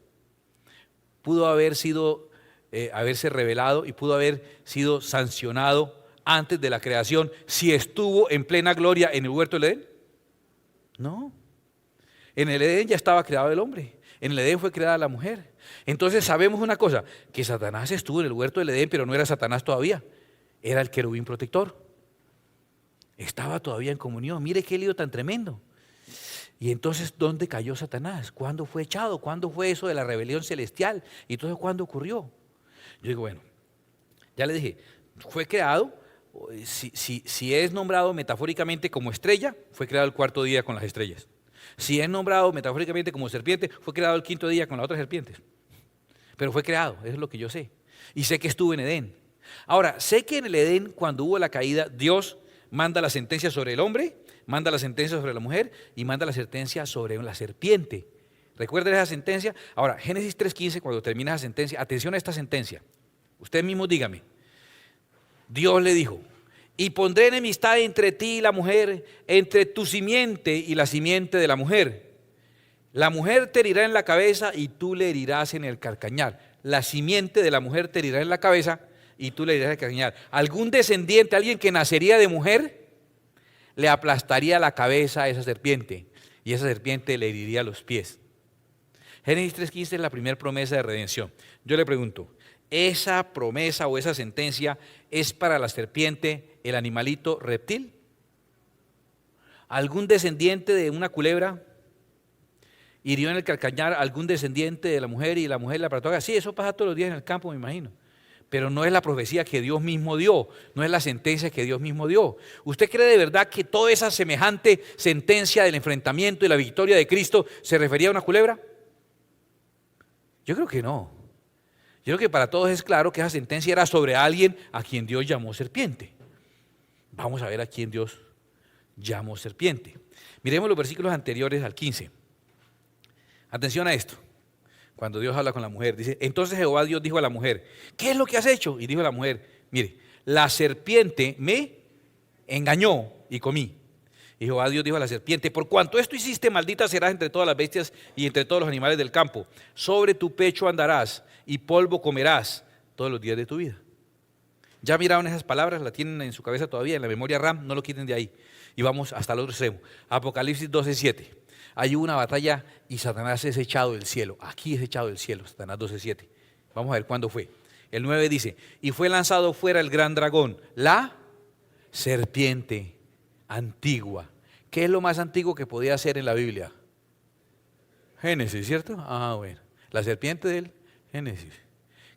¿Pudo haberse revelado y pudo haber sido sancionado antes de la creación si estuvo en plena gloria en el huerto del Edén? No. En el Edén ya estaba creado el hombre. En el Edén fue creada la mujer. Entonces sabemos una cosa, que Satanás estuvo en el huerto del Edén, pero no era Satanás todavía. Era el querubín protector. Estaba todavía en comunión. Mire qué lío tan tremendo. Y entonces, ¿dónde cayó Satanás? ¿Cuándo fue echado? ¿Cuándo fue eso de la rebelión celestial? ¿Y entonces cuándo ocurrió? Yo digo, bueno, ya le dije, fue creado, si es nombrado metafóricamente como estrella, fue creado el cuarto día con las estrellas. Si es nombrado metafóricamente como serpiente, fue creado el quinto día con las otras serpientes. Pero fue creado, eso es lo que yo sé. Y sé que estuvo en Edén. Ahora, sé que en el Edén, cuando hubo la caída, Dios manda la sentencia sobre el hombre, manda la sentencia sobre la mujer y manda la sentencia sobre la serpiente. ¿Recuerden esa sentencia? Ahora, Génesis 3.15, cuando termina esa sentencia, atención a esta sentencia. Usted mismo dígame. Dios le dijo: y pondré enemistad entre ti y la mujer, entre tu simiente y la simiente de la mujer. La mujer te herirá en la cabeza y tú le herirás en el calcañar. La simiente de la mujer te herirá en la cabeza y tú le herirás en el calcañar. Algún descendiente, alguien que nacería de mujer, le aplastaría la cabeza a esa serpiente y esa serpiente le heriría los pies. Génesis 3.15 es la primera promesa de redención. Yo le pregunto, ¿esa promesa o esa sentencia es para la serpiente, el animalito reptil? ¿Algún descendiente de una culebra hirió en el calcañar a algún descendiente de la mujer y la mujer la aplastará? Sí, eso pasa todos los días en el campo, me imagino. Pero no es la profecía que Dios mismo dio, no es la sentencia que Dios mismo dio. ¿Usted cree de verdad que toda esa semejante sentencia del enfrentamiento y la victoria de Cristo se refería a una culebra? Yo creo que no. Yo creo que para todos es claro que esa sentencia era sobre alguien a quien Dios llamó serpiente. Vamos a ver a quién Dios llamó serpiente. Miremos los versículos anteriores al 15. Atención a esto. Cuando Dios habla con la mujer, dice: entonces Jehová Dios dijo a la mujer: ¿qué es lo que has hecho? Y dijo a la mujer: mire, la serpiente me engañó y comí. Y Jehová Dios dijo a la serpiente: por cuanto esto hiciste, maldita serás entre todas las bestias y entre todos los animales del campo. Sobre tu pecho andarás y polvo comerás todos los días de tu vida. Ya miraron esas palabras, la tienen en su cabeza todavía, en la memoria RAM, no lo quiten de ahí. Y vamos hasta el otro extremo. Apocalipsis 12.7. Hay una batalla y Satanás es echado del cielo. Aquí es echado del cielo, Satanás 12.7. Vamos a ver cuándo fue. El 9 dice: y fue lanzado fuera el gran dragón, la serpiente antigua. ¿Qué es lo más antiguo que podía hacer en la Biblia? Génesis, ¿cierto? Ah, bueno. La serpiente del Génesis.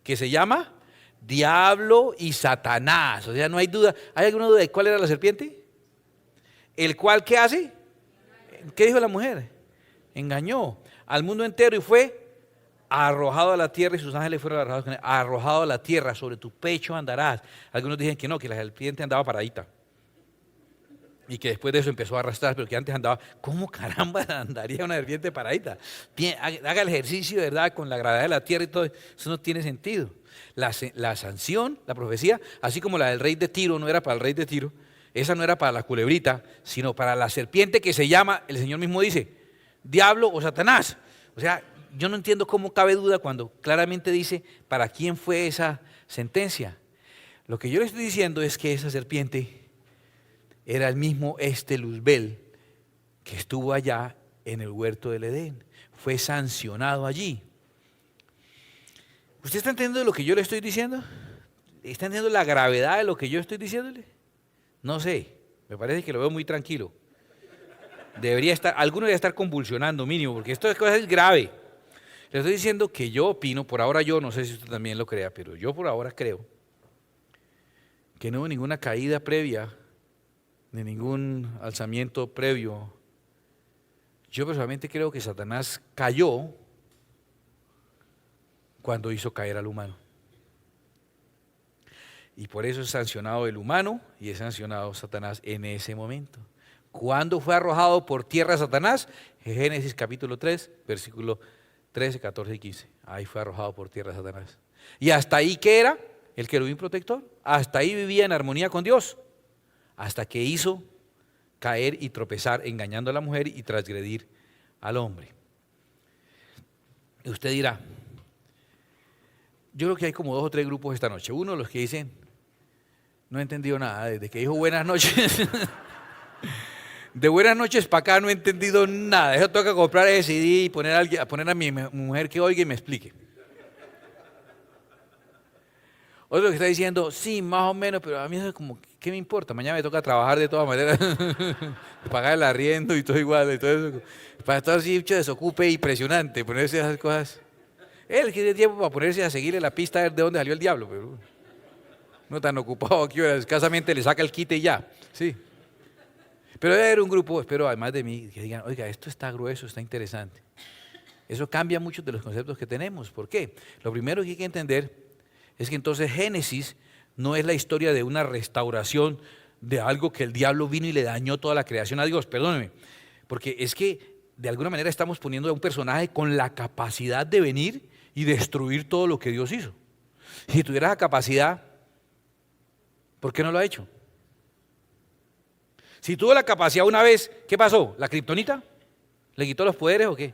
Que se llama Diablo y Satanás. O sea, no hay duda. ¿Hay alguna duda de cuál era la serpiente? ¿El cual qué hace? ¿Qué dijo la mujer? Engañó al mundo entero y fue arrojado a la tierra y sus ángeles fueron arrojados con él. Arrojado a la tierra, sobre tu pecho andarás. Algunos dicen que no, que la serpiente andaba paradita. Y que después de eso empezó a arrastrar, pero que antes andaba. ¿Cómo caramba andaría una serpiente paradita? Haga el ejercicio de verdad con la gravedad de la tierra y todo. Eso no tiene sentido. La sanción, la profecía, así como la del rey de Tiro no era para el rey de Tiro, esa no era para la culebrita, sino para la serpiente que se llama, el Señor mismo dice, diablo o Satanás. O sea, yo no entiendo cómo cabe duda cuando claramente dice para quién fue esa sentencia. Lo que yo le estoy diciendo es que esa serpiente era el mismo Luzbel que estuvo allá en el huerto del Edén. Fue sancionado allí. ¿Usted está entendiendo lo que yo le estoy diciendo? ¿Está entendiendo la gravedad de lo que yo estoy diciéndole? No sé, me parece que lo veo muy tranquilo. Alguno debería estar convulsionando mínimo, porque esto es grave. Le estoy diciendo que yo opino, por ahora yo, no sé si usted también lo crea, pero yo por ahora creo que no hubo ninguna caída previa, ni ningún alzamiento previo. Yo personalmente creo que Satanás cayó cuando hizo caer al humano. Y por eso es sancionado el humano y es sancionado Satanás en ese momento. ¿Cuándo fue arrojado por tierra Satanás? Génesis capítulo 3, versículo 13, 14 y 15. Ahí fue arrojado por tierra Satanás. ¿Y hasta ahí qué era? El querubín protector. Hasta ahí vivía en armonía con Dios. Hasta que hizo caer y tropezar, engañando a la mujer y transgredir al hombre. Y usted dirá, yo creo que hay como 2 o 3 grupos esta noche. Uno, los que dicen, no he entendido nada, desde que dijo buenas noches. De buenas noches para acá no he entendido nada. Eso toca comprar ese CD y poner a mi mujer que oiga y me explique. Otro que está diciendo, sí, más o menos, pero a mí eso es como, ¿qué me importa? Mañana me toca trabajar de todas maneras, pagar el arriendo y todo igual, y todo eso. Para estar así mucho desocupe impresionante, ponerse esas cosas. Él tiene tiempo para ponerse a seguirle la pista a ver de dónde salió el diablo, pero no tan ocupado aquí, escasamente le saca el quite y ya, sí. Pero debe haber un grupo, espero además de mí, que digan, oiga, esto está grueso, está interesante. Eso cambia muchos de los conceptos que tenemos. ¿Por qué? Lo primero que hay que entender es que entonces Génesis no es la historia de una restauración de algo que el diablo vino y le dañó toda la creación a Dios, perdóneme, porque es que de alguna manera estamos poniendo a un personaje con la capacidad de venir y destruir todo lo que Dios hizo. Si tuviera esa capacidad, ¿por qué no lo ha hecho? Si tuvo la capacidad una vez, ¿qué pasó? ¿La kriptonita? ¿Le quitó los poderes o qué?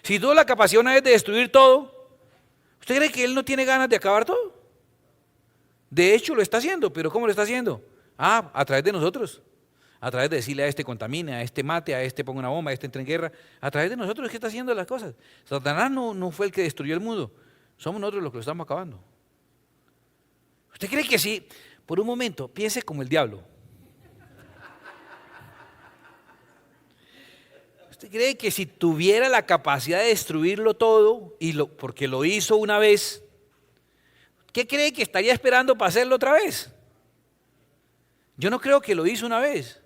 Si tuvo la capacidad una vez de destruir todo, ¿usted cree que él no tiene ganas de acabar todo? De hecho lo está haciendo, pero ¿cómo lo está haciendo? A través de nosotros. A través de decirle a este contamine, a este mate, a este ponga una bomba, a este entre en guerra. A través de nosotros es que está haciendo las cosas. Satanás no fue el que destruyó el mundo. Somos nosotros los que lo estamos acabando. ¿Usted cree que sí? Por un momento, piense como el diablo. ¿Usted cree que si tuviera la capacidad de destruirlo todo, porque lo hizo una vez, qué cree que estaría esperando para hacerlo otra vez? Yo no creo que lo hizo una vez.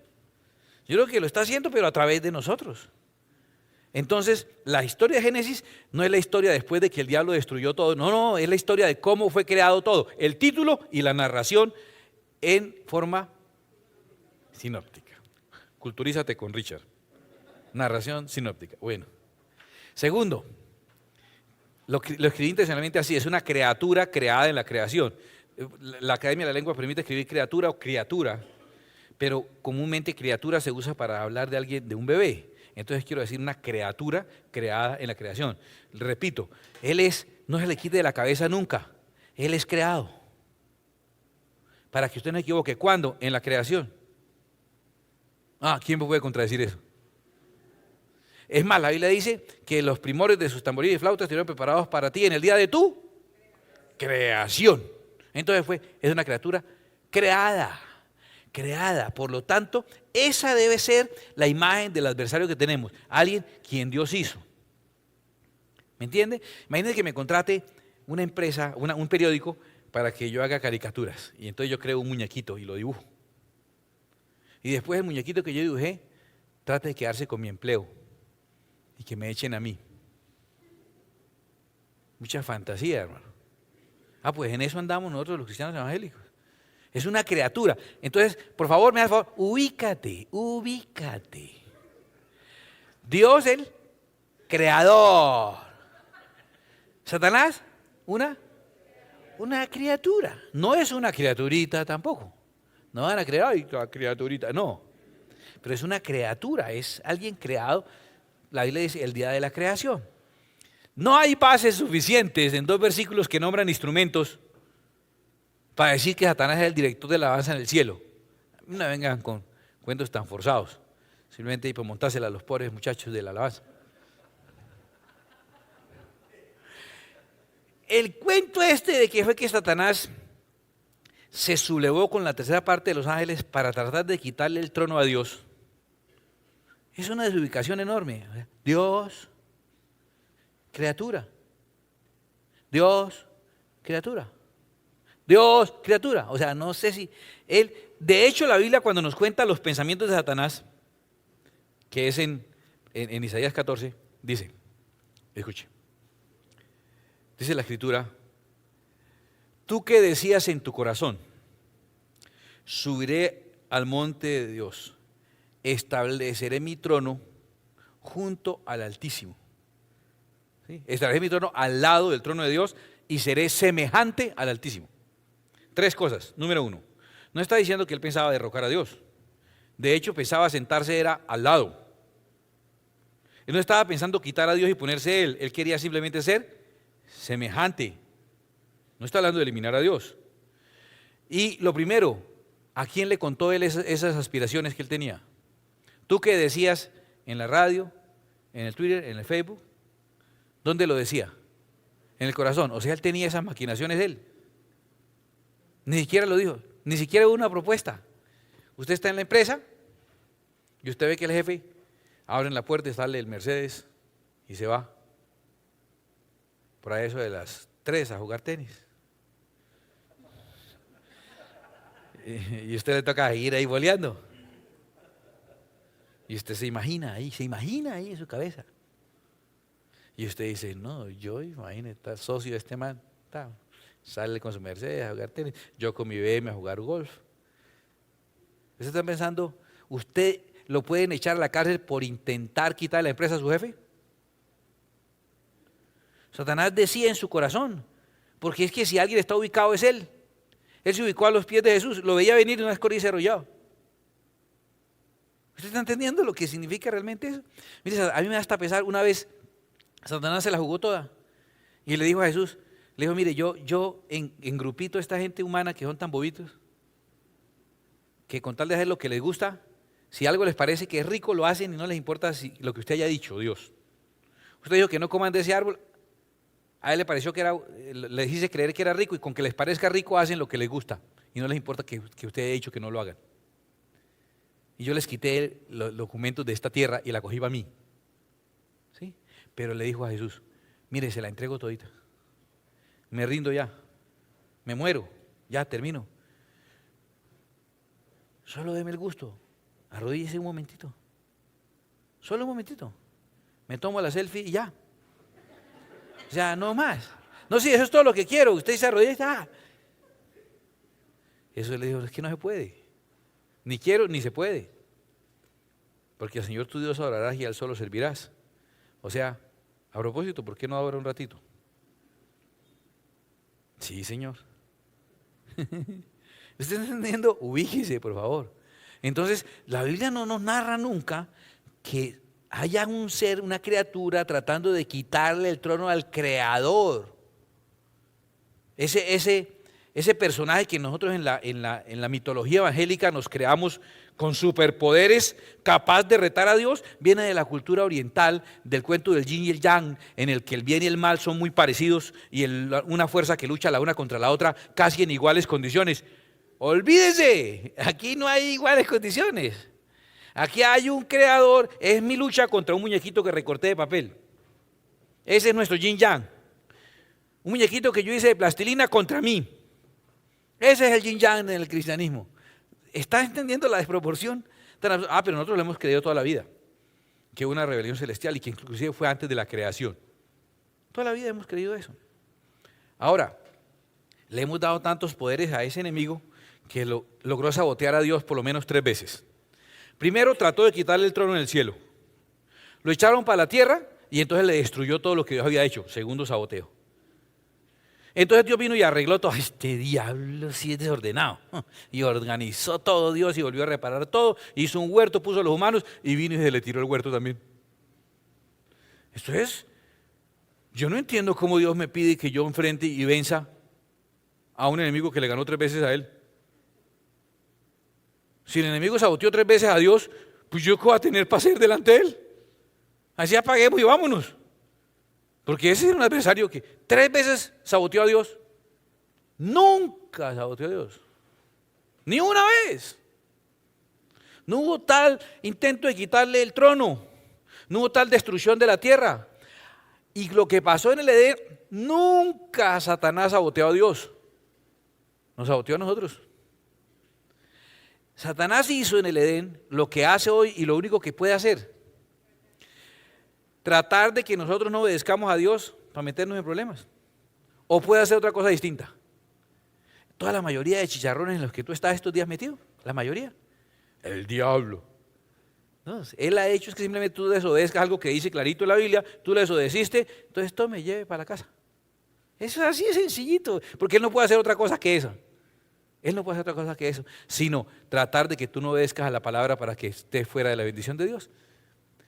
Yo creo que lo está haciendo, pero a través de nosotros. Entonces, la historia de Génesis no es la historia después de que el diablo destruyó todo. No, es la historia de cómo fue creado todo. El título y la narración en forma sinóptica. Culturízate con Richard. Narración sinóptica. Bueno. Segundo, lo escribí intencionalmente así, es una criatura creada en la creación. La Academia de la Lengua permite escribir criatura o criatura, pero comúnmente criatura se usa para hablar de alguien, de un bebé. Entonces quiero decir una criatura creada en la creación. Repito, no se le quite de la cabeza nunca, Él es creado. Para que usted no se equivoque, ¿cuándo? En la creación. ¿Quién me puede contradecir eso? Es más, la Biblia dice que los primores de sus tamboriles y flautas estuvieron preparados para ti en el día de tu creación. Entonces es una criatura creada. Por lo tanto, esa debe ser la imagen del adversario que tenemos, alguien quien Dios hizo. ¿Me entiende? Imagínese que me contrate una empresa, un periódico, para que yo haga caricaturas. Y entonces yo creo un muñequito y lo dibujo. Y después el muñequito que yo dibujé trata de quedarse con mi empleo y que me echen a mí. Mucha fantasía, hermano. Pues en eso andamos nosotros los cristianos evangélicos. Es una criatura. Entonces, por favor, me das favor, ubícate. Dios el creador. Satanás, una criatura. No es una criaturita tampoco. No van a creer, ay, la criaturita, no. Pero es una criatura, es alguien creado. La Biblia dice el día de la creación. No hay bases suficientes en 2 versículos que nombran instrumentos para decir que Satanás es el director de la alabanza en el cielo. No vengan con cuentos tan forzados. Simplemente para montársela a los pobres muchachos de la alabanza. El cuento de que fue que Satanás se sublevó con la tercera parte de los ángeles para tratar de quitarle el trono a Dios, es una desubicación enorme. Dios, criatura. Dios, criatura. Dios, criatura. O sea, no sé si él... De hecho, la Biblia cuando nos cuenta los pensamientos de Satanás, que es en Isaías 14, dice, escuche, dice la Escritura, tú que decías en tu corazón, subiré al monte de Dios, estableceré mi trono junto al Altísimo. ¿Sí? Estableceré mi trono al lado del trono de Dios y seré semejante al Altísimo. 3 cosas. Número 1, no está diciendo que él pensaba derrocar a Dios. De hecho, pensaba sentarse era al lado. Él no estaba pensando quitar a Dios y ponerse él. Él quería simplemente ser semejante. No está hablando de eliminar a Dios. Y lo primero, ¿a quién le contó él esas aspiraciones que él tenía? Tú que decías en la radio, en el Twitter, en el Facebook, ¿dónde lo decía? En el corazón. O sea, él tenía esas maquinaciones él. Ni siquiera lo dijo, ni siquiera hubo una propuesta. Usted está en la empresa y usted ve que el jefe abre la puerta y sale el Mercedes y se va. Por ahí eso de las 3 a jugar tenis. Y a usted le toca ir ahí boleando. Y usted se imagina ahí en su cabeza. Y usted dice, no, yo imagínate, está socio de este man, sale con su Mercedes a jugar tenis, yo con mi BM a jugar golf. ¿Usted está pensando, usted lo pueden echar a la cárcel por intentar quitar la empresa a su jefe? Satanás decía en su corazón, porque es que si alguien está ubicado es él. Él se ubicó a los pies de Jesús, lo veía venir y una vez corría y se arrollaba. ¿Usted está entendiendo lo que significa realmente eso? Mire, a mí me da hasta pesar, una vez Satanás se la jugó toda y le dijo a Jesús, le dijo, mire, yo en grupito esta gente humana que son tan bobitos, que con tal de hacer lo que les gusta, si algo les parece que es rico, lo hacen y no les importa lo que usted haya dicho, Dios. Usted dijo que no coman de ese árbol, a él le pareció que les hice creer que era rico y con que les parezca rico hacen lo que les gusta y no les importa que usted haya dicho que no lo hagan. Y yo les quité los documentos de esta tierra y la cogí para mí. ¿Sí? Pero le dijo a Jesús, mire, se la entrego todita. Me rindo ya, me muero, ya termino. Solo deme el gusto, arrodíllese un momentito, solo un momentito. Me tomo la selfie y ya. O sea, no más. No, sí, eso es todo lo que quiero. Usted se arrodilla y está. Eso le dijo, es que no se puede. Ni quiero, ni se puede. Porque al Señor tu Dios adorarás y al solo servirás. O sea, a propósito, ¿por qué no ahora un ratito? Sí, Señor. ¿Usted está entendiendo? Ubíquese, por favor. Entonces, la Biblia no nos narra nunca que haya un ser, una criatura tratando de quitarle el trono al Creador. Ese personaje que nosotros en la mitología evangélica nos creamos con superpoderes, capaz de retar a Dios, viene de la cultura oriental, del cuento del yin y el yang, en el que el bien y el mal son muy parecidos y una fuerza que lucha la una contra la otra casi en iguales condiciones. Olvídese, aquí no hay iguales condiciones. Aquí hay un creador, es mi lucha contra un muñequito que recorté de papel. Ese es nuestro yin yang. Un muñequito que yo hice de plastilina contra mí. Ese es el yin yang en el cristianismo. ¿Estás entendiendo la desproporción? Pero nosotros lo hemos creído toda la vida, que hubo una rebelión celestial y que inclusive fue antes de la creación. Toda la vida hemos creído eso. Ahora, le hemos dado tantos poderes a ese enemigo que logró sabotear a Dios por lo menos 3 veces. Primero trató de quitarle el trono en el cielo. Lo echaron para la tierra y entonces le destruyó todo lo que Dios había hecho. Segundo saboteo. Entonces Dios vino y arregló todo. Este diablo sí es desordenado. Y organizó todo Dios y volvió a reparar todo. Hizo un huerto, puso a los humanos y vino y se le tiró el huerto también. Esto es, yo no entiendo cómo Dios me pide que yo enfrente y venza a un enemigo que le ganó 3 veces a él. Si el enemigo saboteó 3 veces a Dios, pues yo qué voy a tener para hacer delante de él. Así apaguemos y vámonos. Porque ese es un adversario que 3 veces saboteó a Dios. Nunca saboteó a Dios. Ni una vez. No hubo tal intento de quitarle el trono. No hubo tal destrucción de la tierra. Y lo que pasó en el Edén, nunca Satanás saboteó a Dios. Nos saboteó a nosotros. Satanás hizo en el Edén lo que hace hoy y lo único que puede hacer. Tratar de que nosotros no obedezcamos a Dios para meternos en problemas. O puede hacer otra cosa distinta. Toda la mayoría de chicharrones en los que tú estás estos días metido, la mayoría, el diablo. No, él ha hecho es que simplemente tú desobedezcas algo que dice clarito en la Biblia, tú le desobedeciste, entonces tome, lleve para la casa. Eso es así de sencillito, porque él no puede hacer otra cosa que eso. Él no puede hacer otra cosa que eso, sino tratar de que tú no obedezcas a la palabra para que estés fuera de la bendición de Dios.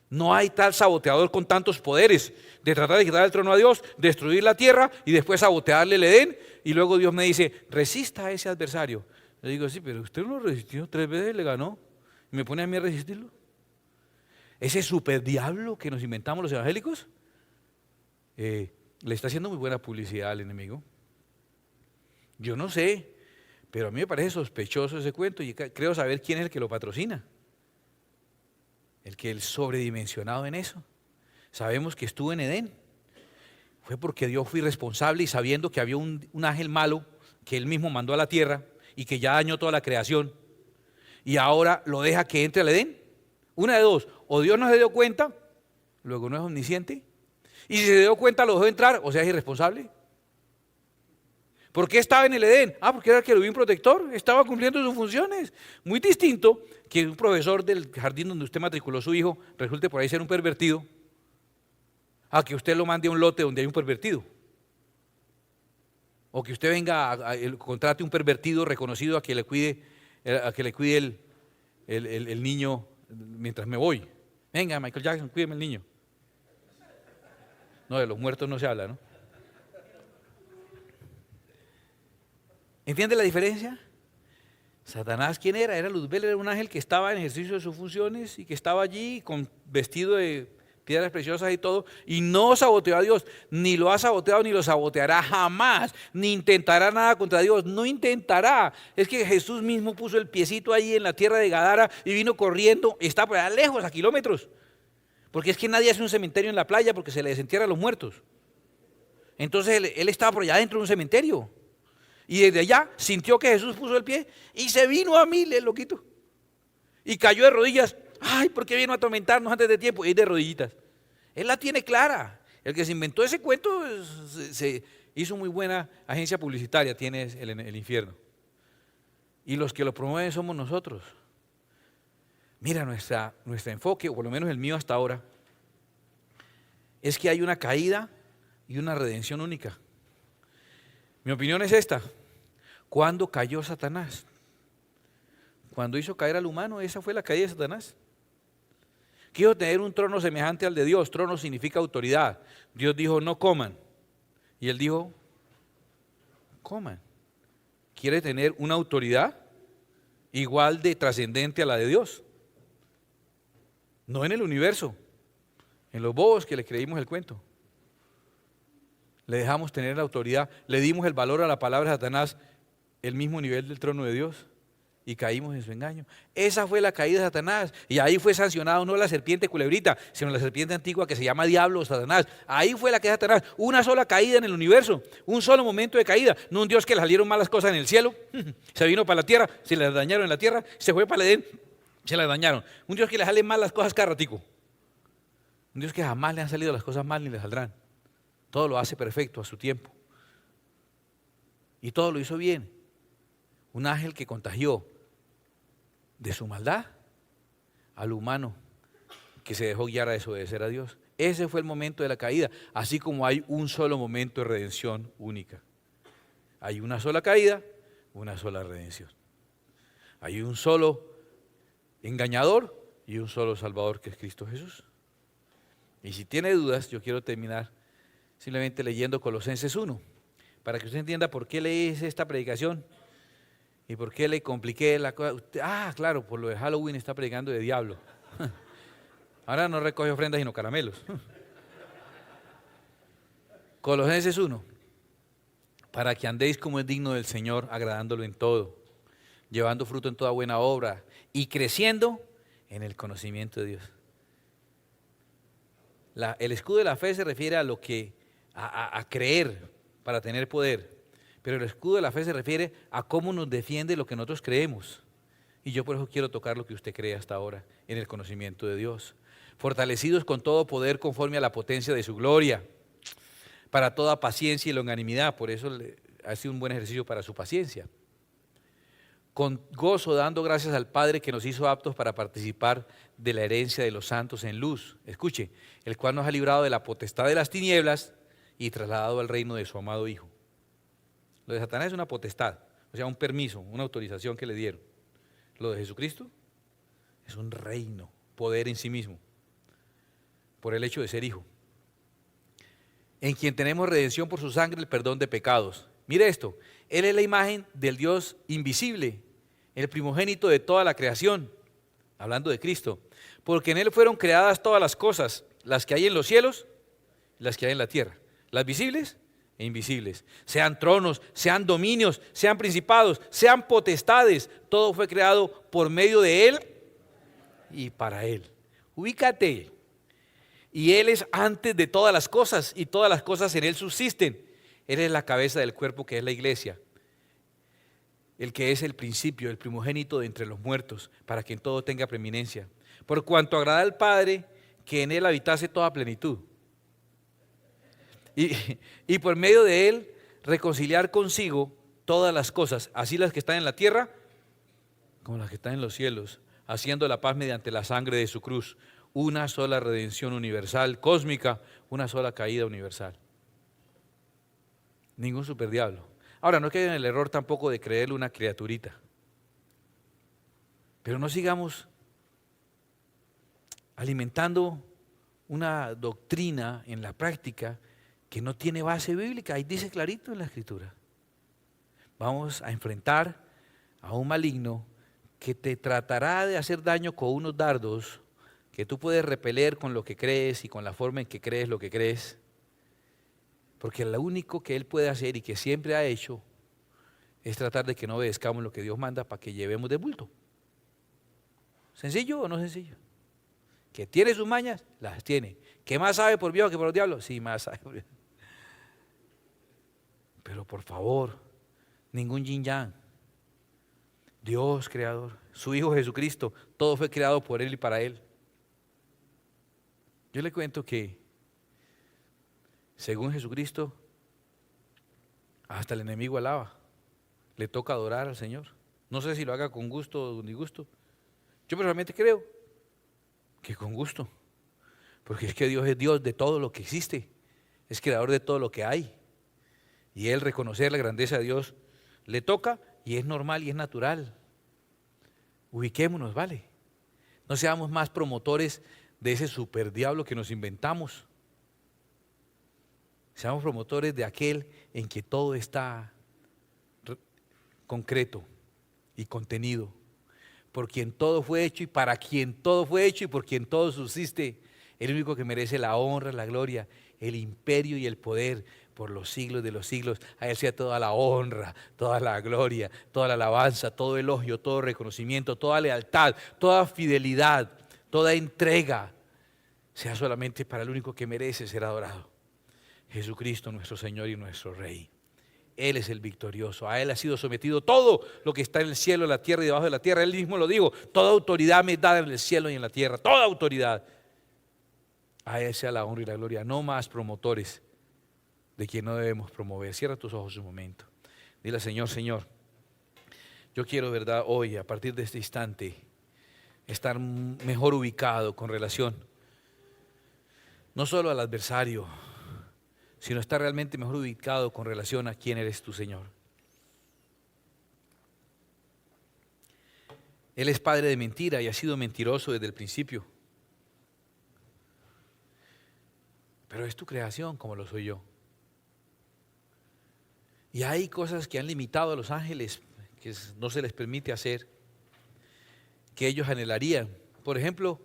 No hay tal saboteador con tantos poderes de tratar de quitar el trono a Dios, destruir la tierra y después sabotearle el Edén. Y luego Dios me dice, resista a ese adversario. Le digo, sí, pero usted no lo resistió 3 veces, le ganó. ¿Y me pone a mí a resistirlo? Ese super diablo que nos inventamos los evangélicos, le está haciendo muy buena publicidad al enemigo. Yo no sé, pero a mí me parece sospechoso ese cuento y creo saber quién es el que lo patrocina. El sobredimensionado en eso. Sabemos que estuvo en Edén. Fue porque Dios fue irresponsable y sabiendo que había un ángel malo que él mismo mandó a la tierra y que ya dañó toda la creación. Y ahora lo deja que entre al Edén. Una de dos, o Dios no se dio cuenta, luego no es omnisciente. Y si se dio cuenta lo dejó entrar, o sea es irresponsable. ¿Por qué estaba en el Edén? Porque era el querubín protector, estaba cumpliendo sus funciones. Muy distinto que un profesor del jardín donde usted matriculó a su hijo resulte por ahí ser un pervertido, a que usted lo mande a un lote donde hay un pervertido. O que usted venga, contrate un pervertido reconocido a que le cuide el niño mientras me voy. Venga, Michael Jackson, cuídeme el niño. No, de los muertos no se habla, ¿no? ¿Entiende la diferencia? Satanás, ¿quién era? Era Luzbel, era un ángel que estaba en ejercicio de sus funciones y que estaba allí con vestido de piedras preciosas y todo, y no saboteó a Dios, ni lo ha saboteado ni lo saboteará jamás, ni intentará nada contra Dios, no intentará. Es que Jesús mismo puso el piecito ahí en la tierra de Gadara y vino corriendo, está por allá lejos, a kilómetros, porque es que nadie hace un cementerio en la playa porque se le desentierra a los muertos. Entonces él estaba por allá dentro de un cementerio. Y desde allá sintió que Jesús puso el pie y se vino a mí, el loquito. Y cayó de rodillas. Ay, ¿por qué vino a atormentarnos antes de tiempo? Y de rodillitas. Él la tiene clara. El que se inventó ese cuento se hizo muy buena agencia publicitaria, tiene el infierno. Y los que lo promueven somos nosotros. Mira, nuestro enfoque, o por lo menos el mío hasta ahora, es que hay una caída y una redención única. Mi opinión es esta. ¿Cuándo cayó Satanás? Cuando hizo caer al humano, esa fue la caída de Satanás. Quiso tener un trono semejante al de Dios. Trono significa autoridad. Dios dijo, no coman. Y él dijo, coman. Quiere tener una autoridad igual de trascendente a la de Dios. No en el universo, en los bobos que le creímos el cuento. Le dejamos tener la autoridad, le dimos el valor a la palabra de Satanás, el mismo nivel del trono de Dios. y caímos en su engaño. Esa fue la caída de Satanás. Y ahí fue sancionado no la serpiente culebrita, sino la serpiente antigua que se llama diablo o Satanás. Ahí fue la caída de Satanás. Una sola caída en el universo, un solo momento de caída. No un Dios que le salieron malas cosas en el cielo, se vino para la tierra, se le dañaron en la tierra, se fue para el Edén, se le dañaron. Un Dios que le salen mal las cosas cada ratico. Un Dios que jamás le han salido las cosas mal ni le saldrán. Todo lo hace perfecto a su tiempo. Y todo lo hizo bien. Un ángel que contagió de su maldad al humano que se dejó guiar a desobedecer a Dios. Ese fue el momento de la caída, así como hay un solo momento de redención única. Hay una sola caída, una sola redención. Hay un solo engañador y un solo salvador que es Cristo Jesús. Y si tiene dudas, yo quiero terminar simplemente leyendo Colosenses 1, para que usted entienda por qué le hice esta predicación. ¿Y por qué le compliqué la cosa? Claro, por lo de Halloween está predicando de diablo. Ahora no recoge ofrendas sino caramelos. Colosenses 1. Para que andéis como es digno del Señor, agradándolo en todo, llevando fruto en toda buena obra y creciendo en el conocimiento de Dios. El escudo de la fe se refiere a lo que, a creer para tener poder. Pero el escudo de la fe se refiere a cómo nos defiende lo que nosotros creemos. Y yo por eso quiero tocar lo que usted cree hasta ahora en el conocimiento de Dios. Fortalecidos con todo poder conforme a la potencia de su gloria, para toda paciencia y longanimidad. Por eso ha sido un buen ejercicio para su paciencia. Con gozo dando gracias al Padre que nos hizo aptos para participar de la herencia de los santos en luz. Escuche, el cual nos ha librado de la potestad de las tinieblas y trasladado al reino de su amado Hijo. Lo de Satanás es una potestad, o sea, un permiso, una autorización que le dieron. Lo de Jesucristo es un reino, poder en sí mismo, por el hecho de ser hijo. En quien tenemos redención por su sangre, el perdón de pecados. Mire esto, Él es la imagen del Dios invisible, el primogénito de toda la creación, hablando de Cristo, porque en Él fueron creadas todas las cosas, las que hay en los cielos y las que hay en la tierra, las visibles e invisibles, sean tronos, sean dominios, sean principados, sean potestades, todo fue creado por medio de Él y para Él. Ubícate. Y Él es antes de todas las cosas y todas las cosas en Él subsisten. Él es la cabeza del cuerpo que es la iglesia, el que es el principio, el primogénito de entre los muertos, para que en todo tenga preeminencia. Por cuanto agrada al Padre que en Él habitase toda plenitud. Y por medio de Él reconciliar consigo todas las cosas, así las que están en la tierra como las que están en los cielos, haciendo la paz mediante la sangre de su cruz. Una sola redención universal, cósmica, una sola caída universal. Ningún superdiablo. Ahora, no caigan en el error tampoco de creerle una criaturita. Pero no sigamos alimentando una doctrina en la práctica que no tiene base bíblica. Ahí dice clarito en la Escritura. Vamos a enfrentar a un maligno que te tratará de hacer daño con unos dardos que tú puedes repeler con lo que crees y con la forma en que crees lo que crees. Porque lo único que él puede hacer y que siempre ha hecho es tratar de que no obedezcamos lo que Dios manda para que llevemos de bulto. ¿Sencillo o no sencillo? Que tiene sus mañas, las tiene. ¿Que más sabe por viejo que por los diablos? Sí, más sabe por viejo. Pero por favor, ningún yin yang. Dios creador, su Hijo Jesucristo, todo fue creado por Él y para Él. Yo le cuento que, según Jesucristo, hasta el enemigo alaba. Le toca adorar al Señor. No sé si lo haga con gusto o con disgusto. Yo personalmente creo que con gusto. Porque es que Dios es Dios de todo lo que existe. Es creador de todo lo que hay. Y Él reconocer la grandeza de Dios le toca y es normal y es natural. Ubiquémonos, ¿vale? No seamos más promotores de ese superdiablo que nos inventamos. Seamos promotores de aquel en que todo está concreto y contenido. Por quien todo fue hecho y para quien todo fue hecho y por quien todo subsiste. El único que merece la honra, la gloria, el imperio y el poder por los siglos de los siglos. A Él sea toda la honra, toda la gloria, toda la alabanza, todo elogio, todo reconocimiento, toda lealtad, toda fidelidad, toda entrega, sea solamente para el único que merece ser adorado, Jesucristo nuestro Señor y nuestro Rey. Él es el victorioso, a Él ha sido sometido todo lo que está en el cielo, en la tierra y debajo de la tierra. Él mismo lo dijo, toda autoridad me es dada en el cielo y en la tierra, toda autoridad. A Él sea la honra y la gloria, no más promotores de quien no debemos promover. Cierra tus ojos un momento. Dile al Señor, Señor, yo quiero, verdad, hoy, a partir de este instante, estar mejor ubicado con relación, no solo al adversario, sino estar realmente mejor ubicado con relación a quién eres tú, Señor. Él es padre de mentira y ha sido mentiroso desde el principio. Pero es tu creación como lo soy yo. Y hay cosas que han limitado a los ángeles, que no se les permite hacer, que ellos anhelarían. Por ejemplo,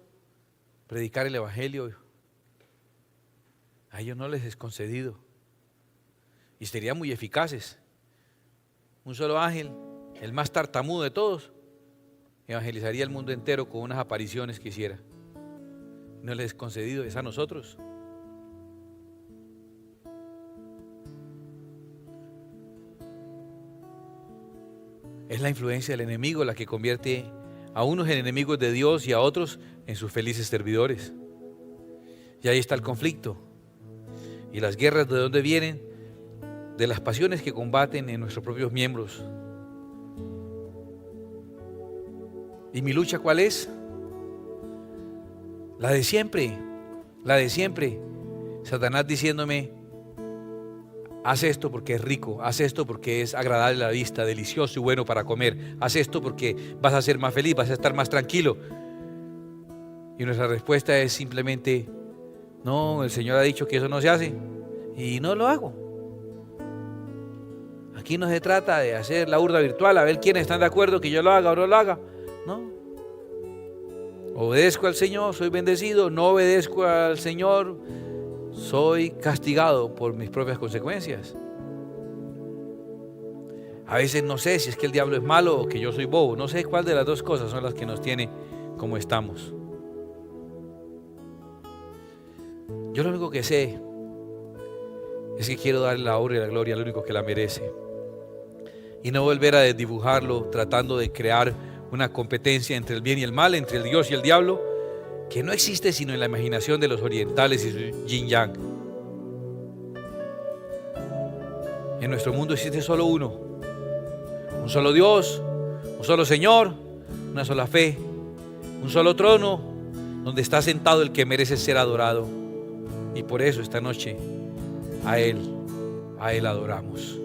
predicar el Evangelio. A ellos no les es concedido. Y serían muy eficaces. Un solo ángel, el más tartamudo de todos, evangelizaría el mundo entero con unas apariciones que hiciera. No les es concedido, es a nosotros. Es la influencia del enemigo la que convierte a unos en enemigos de Dios y a otros en sus felices servidores. Y ahí está el conflicto. Y las guerras, ¿de dónde vienen? De las pasiones que combaten en nuestros propios miembros. ¿Y mi lucha cuál es? La de siempre, la de siempre. Satanás diciéndome, haz esto porque es rico, haz esto porque es agradable a la vista, delicioso y bueno para comer, haz esto porque vas a ser más feliz, vas a estar más tranquilo. Y nuestra respuesta es simplemente, no, el Señor ha dicho que eso no se hace y no lo hago. Aquí no se trata de hacer la hurda virtual, a ver quiénes están de acuerdo que yo lo haga o no lo haga, no. Obedezco al Señor, soy bendecido, no obedezco al Señor, soy castigado por mis propias consecuencias. A veces no sé si es que el diablo es malo o que yo soy bobo, no sé cuál de las dos cosas son las que nos tiene como estamos. Yo lo único que sé es que quiero darle la honra y la gloria al único que la merece y no volver a desdibujarlo tratando de crear una competencia entre el bien y el mal, entre el Dios y el diablo, que no existe sino en la imaginación de los orientales y su yin yang. En nuestro mundo existe solo uno, un solo Dios, un solo Señor, una sola fe, un solo trono donde está sentado el que merece ser adorado. Y por eso esta noche a Él adoramos.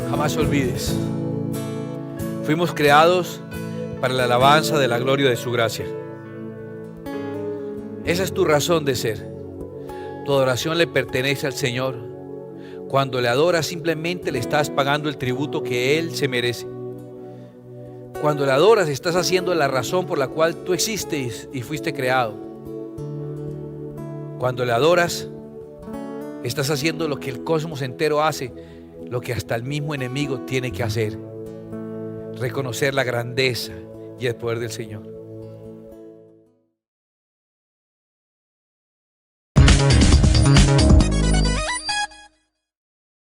Jamás olvides, fuimos creados para la alabanza de la gloria de su gracia. Esa es tu razón de ser. Tu adoración le pertenece al Señor. Cuando le adoras, simplemente le estás pagando el tributo que Él se merece. Cuando le adoras, estás haciendo la razón por la cual tú existes y fuiste creado. Cuando le adoras, estás haciendo lo que el cosmos entero hace, lo que hasta el mismo enemigo tiene que hacer: reconocer la grandeza y el poder del Señor.